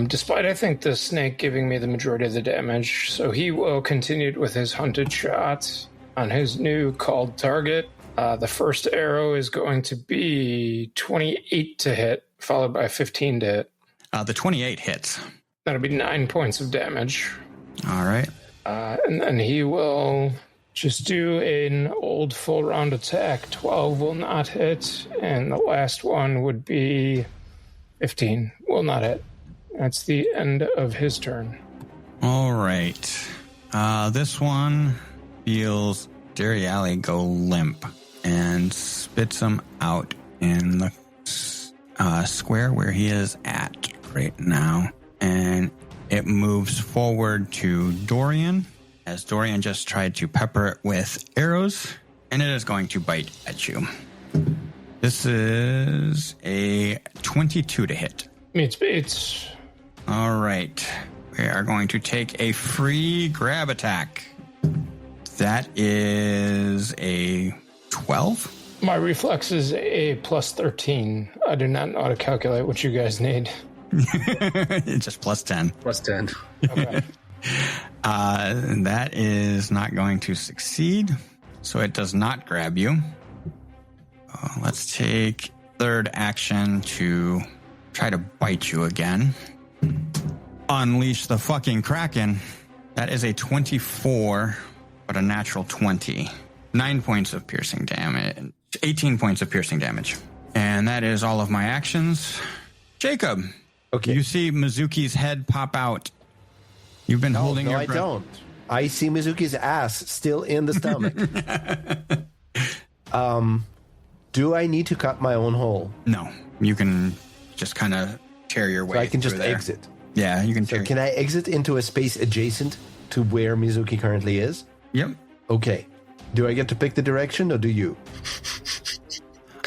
Despite, I think, the snake giving me the majority of the damage, so he will continue with his hunted shot on his new called target. The first arrow is going to be 28 to hit, followed by 15 to hit. The 28 hits. That'll be 9 points of damage. All right. And then he will just do an old full round attack. 12 will not hit. And the last one would be 15. Will not hit. That's the end of his turn. All right. This one feels Dariali go limp and spits him out in the square where he is at right now. And it moves forward to Dorian, as Dorian just tried to pepper it with arrows, and it is going to bite at you. This is a 22 to hit. Beats. All right. We are going to take a free grab attack. That is a 12. My reflex is a plus 13. I do not know how to calculate what you guys need. Just plus 10. Plus 10. Okay. That is not going to succeed, so it does not grab you. Let's take third action to try to bite you again. Unleash the fucking Kraken. That is a 24, but a natural 20. 9 points of piercing damage. 18 points of piercing damage. And that is all of my actions. Jacob. Okay. You see Mizuki's head pop out. You've been holding your breath. I don't. I see Mizuki's ass still in the stomach. Do I need to cut my own hole? No. You can just kind of tear your way So I can just through there. exit. Yeah, you can So tear. can I exit into a space adjacent to where Mizuki currently is? Yep. Okay. Do I get to pick the direction or do you?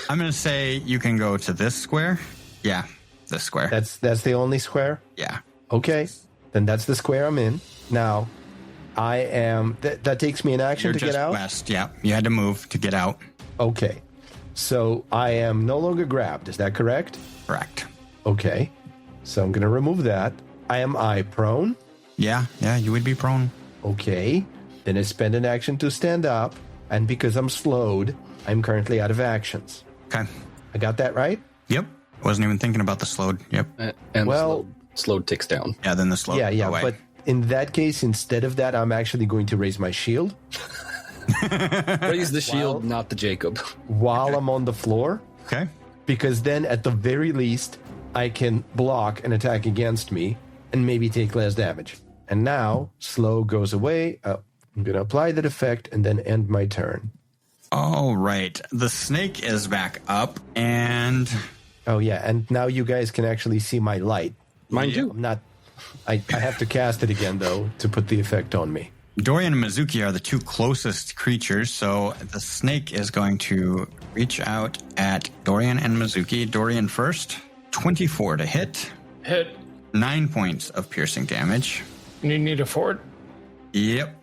I'm going to say you can go to this square. Yeah, this square. That's the only square? Yeah. Okay. Then that's the square I'm in. Now, I am... That takes me an action You're to just get out? west. Yeah, you had to move to get out. Okay. So I am no longer grabbed. Is that correct? Correct. Okay. So I'm going to remove that. I am eye prone. Yeah, you would be prone. Okay. Then I spend an action to stand up. And because I'm slowed, I'm currently out of actions. Okay. I got that right? Yep. Wasn't even thinking about the slowed. Yep. And Well- slowed ticks down. Yeah, then the slowed. Yeah. away. But in that case, instead of that, I'm actually going to raise my shield Raise the shield, not the Jacob. while I'm on the floor. Okay. Because then, at the very least, I can block an attack against me and maybe take less damage. And now, slow goes away. I'm going to apply that effect and then end my turn. All right. The snake is back up, and Oh, yeah. And now you guys can actually see my light. Mind you. I'm not... I have to cast it again, though, to put the effect on me. Dorian and Mizuki are the two closest creatures, so the snake is going to reach out at Dorian and Mizuki. Dorian first, 24 to hit, Hit. 9 points of piercing damage. You need a fort. Yep,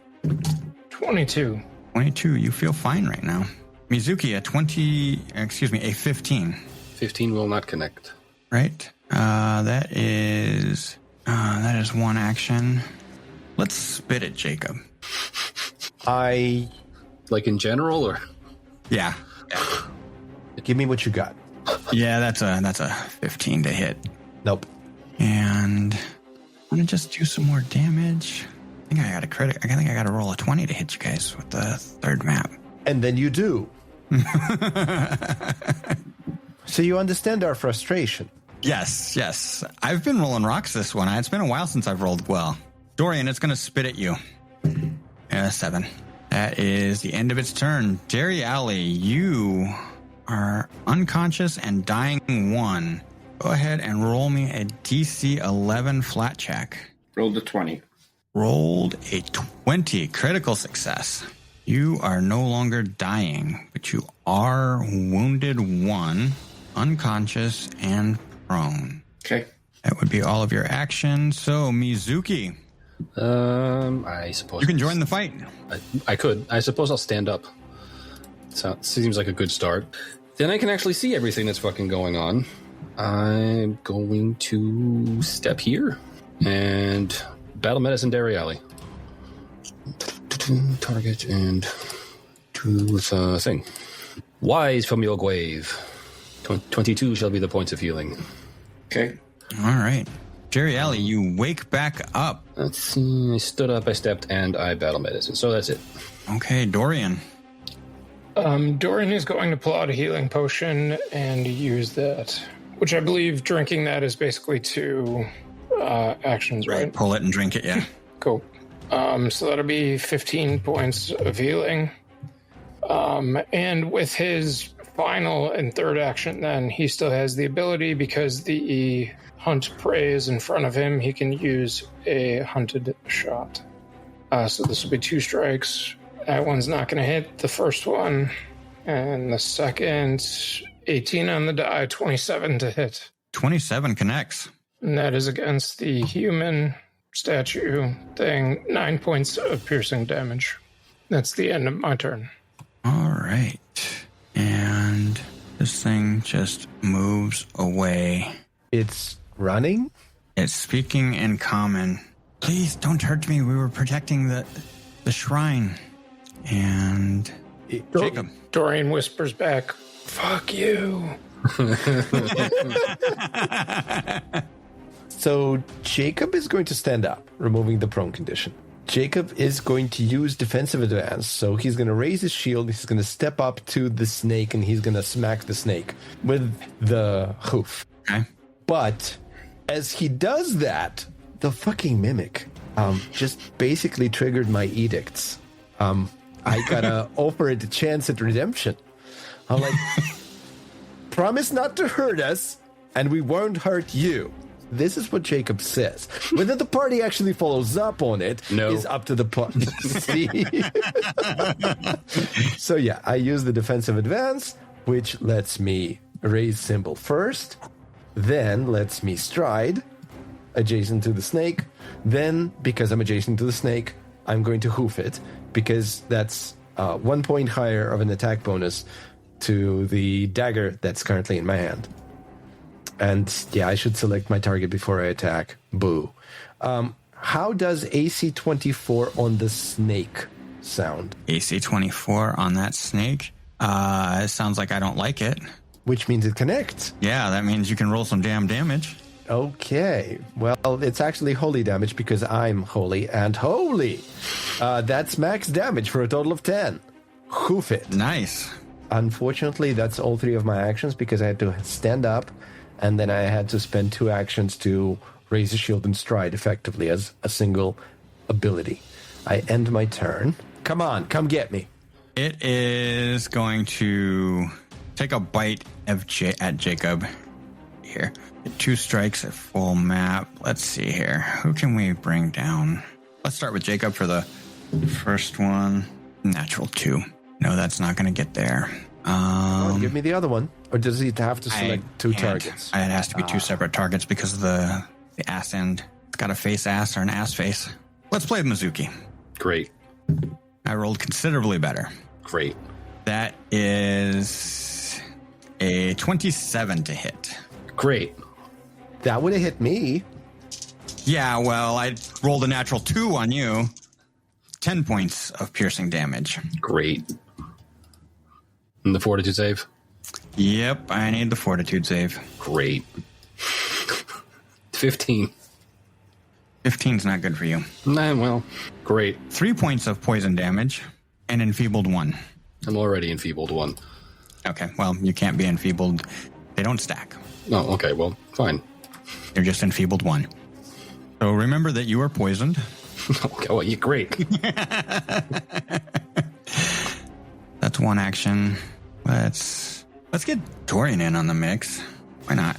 22. 22. You feel fine right now. Mizuki, a 15, 15 will not connect. right? That is one action. Let's spit it, Jacob. I... Like in general, or? Yeah. Give me what you got. Yeah, that's a 15 to hit. Nope. And I'm gonna just do some more damage. I think I got a credit. I think I got to roll a 20 to hit you guys with the third map. And then you do. So you understand our frustration. Yes. I've been rolling rocks this one. It's been a while since I've rolled well. Dorian, it's gonna spit at you. 7. That is the end of its turn. Dariali, you are unconscious and dying 1. Go ahead and roll me a DC 11 flat check. Rolled a 20. Rolled a 20. Critical success. You are no longer dying, but you are wounded 1, unconscious, and prone. Okay. That would be all of your actions. So, Mizuki, I suppose you can join the fight. I could. I suppose I'll stand up. So seems like a good start. Then I can actually see everything that's fucking going on. I'm going to step here and battle medicine Dariali. Target and do the thing. Wise from your grave. 22 shall be the points of healing. Okay. All right. Jerry Alley, you wake back up. Let's see. I stood up, I stepped, and I battle medicine. So that's it. Okay, Dorian. Dorian is going to pull out a healing potion and use that, which I believe drinking that is basically 2 actions, right? Pull it and drink it, yeah. Cool. So that'll be 15 points of healing. And with his final and third action, then he still has the ability, because the hunt prey is in front of him, he can use a hunted shot. So this will be 2 strikes. That one's not going to hit, the first one. And the second, 18 on the die, 27 to hit. 27 connects. And that is against the human statue thing, 9 points of piercing damage. That's the end of my turn. All right. And this thing just moves away. It's running? It's speaking in common. Please don't hurt me. We were protecting the shrine. And Jacob. Dorian whispers back, "Fuck you." So Jacob is going to stand up, removing the prone condition. Jacob is going to use defensive advance, so he's going to raise his shield, he's going to step up to the snake, and he's going to smack the snake with the hoof. Okay. But as he does that, the fucking mimic just basically triggered my edicts. I gotta offer it a chance at redemption. I'm like, promise not to hurt us, and we won't hurt you. This is what Jacob says. Whether the party actually follows up on it is up to the party. So yeah, I use the defensive advance, which lets me raise symbol first, then lets me stride adjacent to the snake. Then, because I'm adjacent to the snake, I'm going to hoof it, because that's 1 point higher of an attack bonus to the dagger that's currently in my hand. And yeah, I should select my target before I attack. Boo. How does AC 24 on the snake sound? AC 24 on that snake? It sounds like I don't like it. Which means it connects. Yeah, that means you can roll some damn damage. Okay. Well, it's actually holy damage because I'm holy and holy. That's max damage for a total of 10. Hoof it. Nice. Unfortunately, that's all 3 of my actions because I had to stand up, and then I had to spend 2 actions to raise a shield and stride effectively as a single ability. I end my turn. Come on, come get me. It is going to take a bite at Jacob here. 2 strikes at full map. Let's see here. Who can we bring down? Let's start with Jacob for the first one. Natural 2. No, that's not going to get there. Give me the other one. Or does he have to select 2 targets? It has to be 2 separate targets because of the ass end. It's got a face ass or an ass face. Let's play Mizuki. Great. I rolled considerably better. Great. That is a 27 to hit. Great. That would have hit me. Yeah, well, I rolled a natural 2 on you. 10 points of piercing damage. Great. And the fortitude save? Yep, I need the fortitude save. Great. 15. 15's not good for you. Nah, well, great. 3 points of poison damage and enfeebled 1. I'm already enfeebled 1. Okay, well, you can't be enfeebled. They don't stack. Oh, okay, well, fine. You're just enfeebled 1. So remember that you are poisoned. Okay, well, you're great. That's 1 action. Let's get Dorian in on the mix. Why not?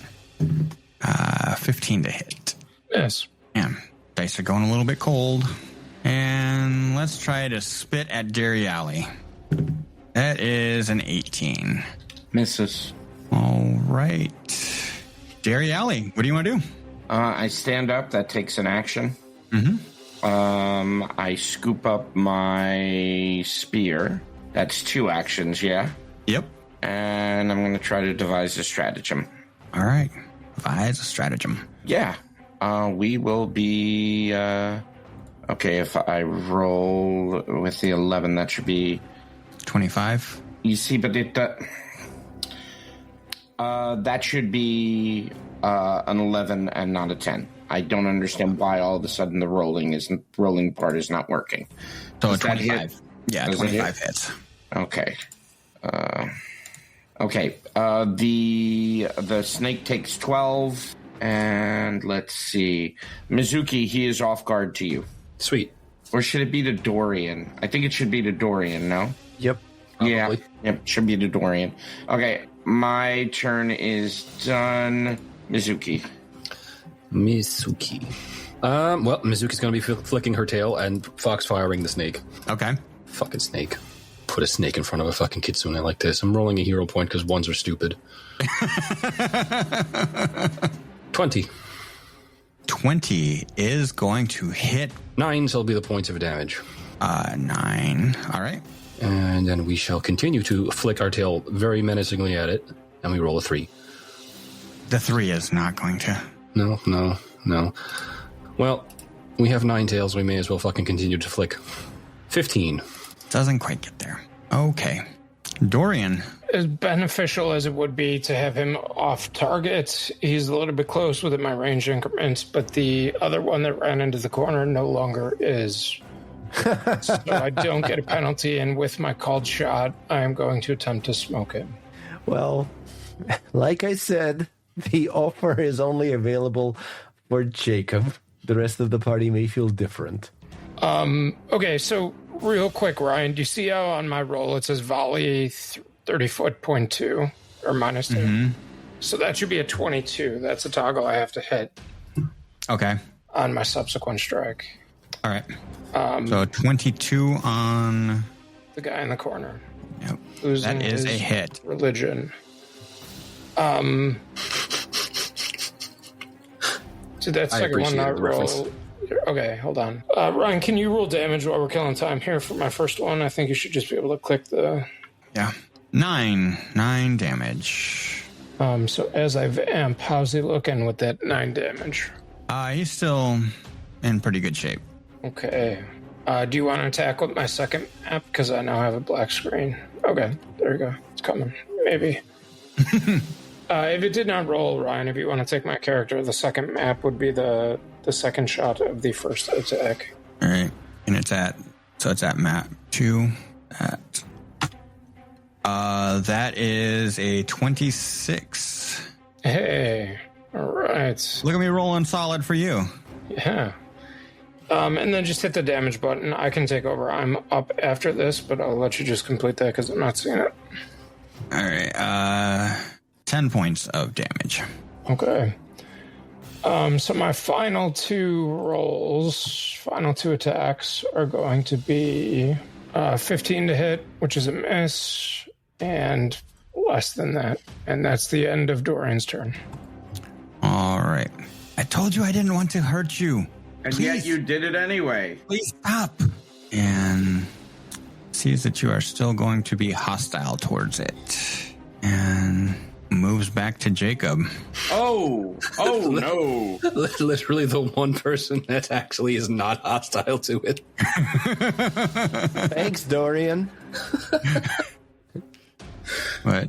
15 to hit. Yes. Yeah, dice are going a little bit cold. And let's try to spit at Jerry Alley. That is an 18. Misses. All right. Jerry Alley, what do you want to do? I stand up. That takes an action. Mm-hmm. I scoop up my spear. That's 2 actions, yeah? Yep. And I'm going to try to devise a stratagem. All right. Devise a stratagem. Yeah. We will be... okay, if I roll with the 11, that should be... 25? You see, but it... That should be an 11 and not a 10. I don't understand why all of a sudden the rolling part is not working. So a Does that 25. hit? Yeah, Does it 25 hit? hits. Okay. Okay. The snake takes 12, and let's see. Mizuki, he is off guard to you. Sweet. Or should it be to Dorian? I think it should be to Dorian, no? Yep. Yeah. Probably. Yep, should be to Dorian. Okay, my turn is done. Mizuki. Well, Mizuki's going to be flicking her tail and foxfiring the snake. Okay. Fucking snake. Put a snake in front of a fucking kitsune like this. I'm rolling a hero point because ones are stupid. 20. 20 is going to hit 9 shall be the points of damage. 9. All right. And then we shall continue to flick our tail very menacingly at it. And we roll a 3. The 3 is not going to. No. Well, we have 9 tails. We may as well fucking continue to flick. 15. Doesn't quite get there. Okay. Dorian. As beneficial as it would be to have him off target, he's a little bit close within my range increments, but the other one that ran into the corner no longer is. So I don't get a penalty, and with my called shot, I am going to attempt to smoke him. Well, like I said, the offer is only available for Jacob. The rest of the party may feel different. Okay, so real quick, Ryan, do you see how on my roll it says volley 30-foot point 2 or minus 2? Mm-hmm. So that should be a 22. That's a toggle I have to hit Okay. on my subsequent strike. All right. So 22 on. The guy in the corner. Yep. Losing That is a his hit. religion. Did that second one not roll? Okay, hold on. Ryan, can you roll damage while we're killing time here for my first one? I think you should just be able to click the... Yeah. 9 damage. So as I vamp, how's he looking with that 9 damage? He's still in pretty good shape. Okay. Do you want to attack with my second map? Because I now have a black screen. Okay, there you go. It's coming. Maybe. If it did not roll, Ryan, if you want to take my character, the second map would be the second shot of the first attack. All right. And it's at map 2. That is a 26. Hey. All right. Look at me rolling solid for you. Yeah. And then just hit the damage button. I can take over. I'm up after this, but I'll let you just complete that because I'm not seeing it. All right. 10 points of damage. Okay. So my final 2 attacks are going to be 15 to hit, which is a miss, and less than that. And that's the end of Dorian's turn. All right. I told you I didn't want to hurt you. And Please. yet you did it anyway. Please stop. And sees that you are still going to be hostile towards it. And moves back to Jacob. Oh no. Literally the one person that actually is not hostile to it. Thanks, Dorian. But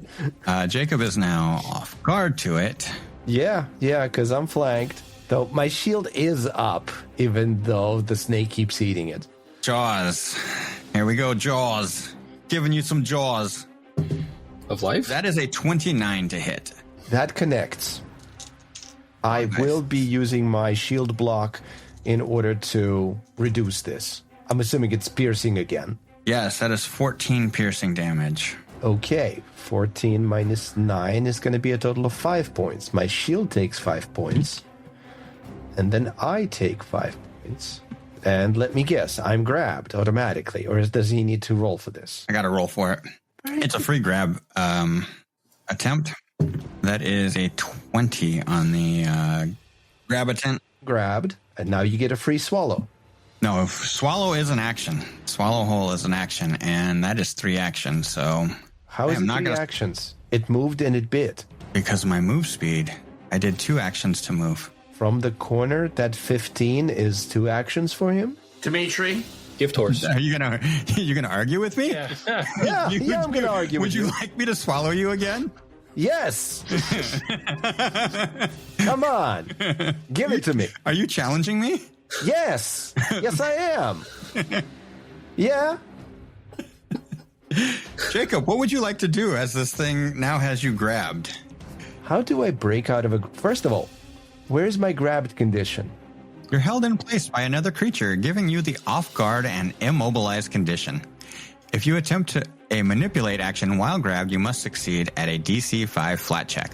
Jacob is now off guard to it. Yeah, because I'm flanked. Though my shield is up, even though the snake keeps eating it. Jaws. Here we go, Jaws. Giving you some Jaws. Of life? That is a 29 to hit. That connects. I will be using my shield block in order to reduce this. I'm assuming it's piercing again. Yes, that is 14 piercing damage. Okay, 14 minus 9 is going to be a total of 5 points. My shield takes 5 points. And then I take 5 points. And let me guess, I'm grabbed automatically. Or does he need to roll for this? I got to roll for it. It's a free grab attempt. That is a 20 on the grab attempt. Grabbed. And now you get a free swallow. No, swallow is an action. Swallow whole is an action. And that is 3 actions. So How is it 3 actions? It moved and it bit. Because of my move speed, I did 2 actions to move. From the corner, that 15 is 2 actions for him? Dimitri? Gift horse. Are you gonna argue with me? Yeah. Yeah, I'm going to argue with Would you. you like me to swallow you again? Yes. Come on. Give it to me. Are you challenging me? Yes. Yes, I am. Yeah. Jacob, what would you like to do as this thing now has you grabbed? How do I break out of a... First of all, where's my grabbed condition? You're held in place by another creature, giving you the off-guard and immobilized condition. If you attempt a manipulate action while grabbed, you must succeed at a DC 5 flat check.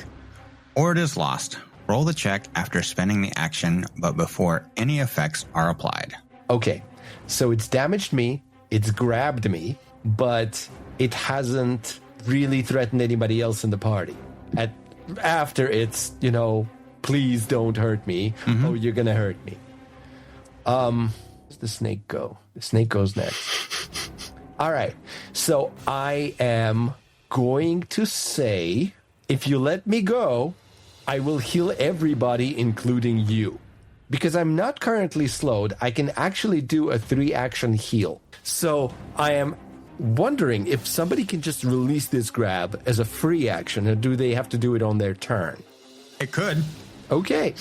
Or it is lost. Roll the check after spending the action, but before any effects are applied. Okay, so it's damaged me, it's grabbed me, but it hasn't really threatened anybody else in the party. After it's, please don't hurt me, or you're gonna hurt me. Where's the snake go? The snake goes next. All right, so I am going to say, if you let me go, I will heal everybody, including you. Because I'm not currently slowed, I can actually do a 3-action heal. So I am wondering if somebody can just release this grab as a free action, or do they have to do it on their turn? It could. Okay.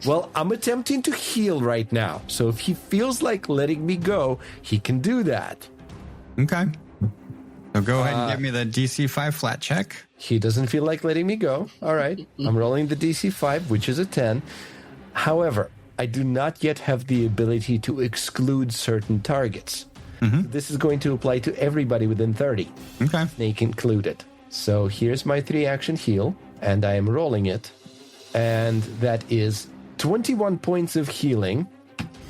Well, I'm attempting to heal right now. So if he feels like letting me go, he can do that. Okay. So go ahead and give me the DC 5 flat check. He doesn't feel like letting me go. All right. I'm rolling the DC 5, which is a 10. However, I do not yet have the ability to exclude certain targets. This is going to apply to everybody within 30. Okay. Snake included. So here's my 3-action heal, and I am rolling it. And that is 21 points of healing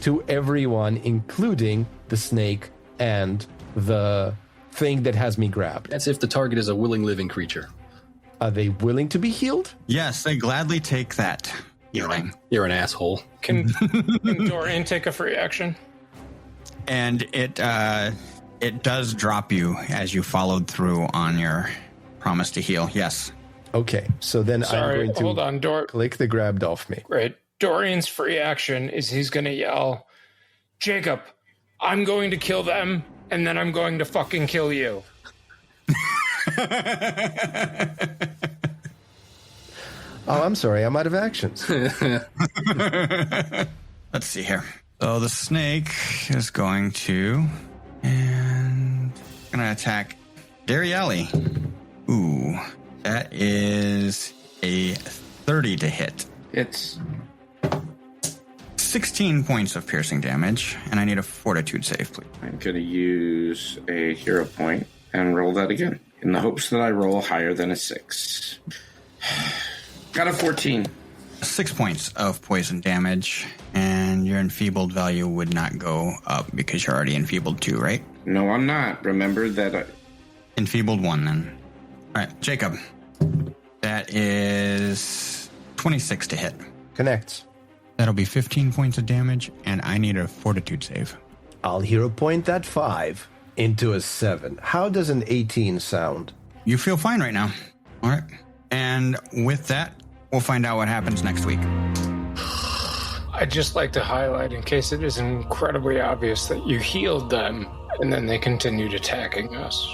to everyone, including the snake and the thing that has me grabbed. That's if the target is a willing living creature. Are they willing to be healed? Yes, they gladly take that healing. You're an asshole. Can Dorian take a free action? And it does drop you as you followed through on your promise to heal. Yes. Okay, so then Sorry, I'm going to hold on, click the grabbed off me. Great. Dorian's free action is he's going to yell, Jacob, I'm going to kill them, and then I'm going to fucking kill you. Oh, I'm sorry. I'm out of actions. Let's see here. So the snake is going to attack Dariali. Ooh, that is a 30 to hit. It's 16 points of piercing damage, and I need a fortitude save, please. I'm going to use a hero point and roll that again in the hopes that I roll higher than a 6. Got a 14. 6 points of poison damage, and your enfeebled value would not go up because you're already enfeebled 2, right? No, I'm not. Remember that Enfeebled 1, then. All right, Jacob. That is 26 to hit. Connects. That'll be 15 points of damage, and I need a fortitude save. I'll hero point that 5 into a 7. How does an 18 sound? You feel fine right now. All right. And with that, we'll find out what happens next week. I'd just like to highlight, in case it is incredibly obvious, that you healed them, and then they continued attacking us.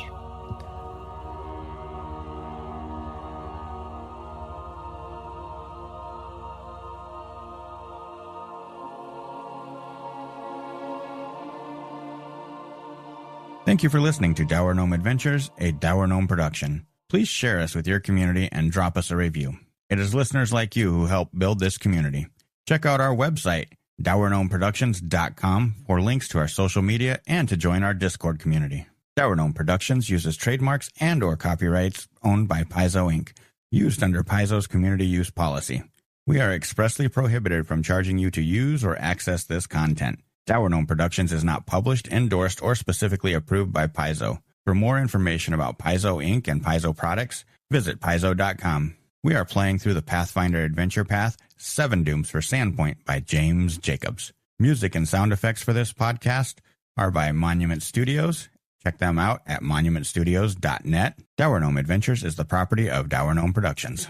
Thank you for listening to Dour Gnome Adventures, a Dour Gnome production. Please share us with your community and drop us a review. It is listeners like you who help build this community. Check out our website, dourgnomeproductions.com, for links to our social media and to join our Discord community. Dour Gnome Productions uses trademarks and/or copyrights owned by Paizo Inc., used under Paizo's community use policy. We are expressly prohibited from charging you to use or access this content. Dour Gnome Productions is not published, endorsed, or specifically approved by Paizo. For more information about Paizo Inc. and Paizo products, visit paizo.com. We are playing through the Pathfinder Adventure Path, 7 Dooms for Sandpoint by James Jacobs. Music and sound effects for this podcast are by Monument Studios. Check them out at monumentstudios.net. Dour Gnome Adventures is the property of Dour Gnome Productions.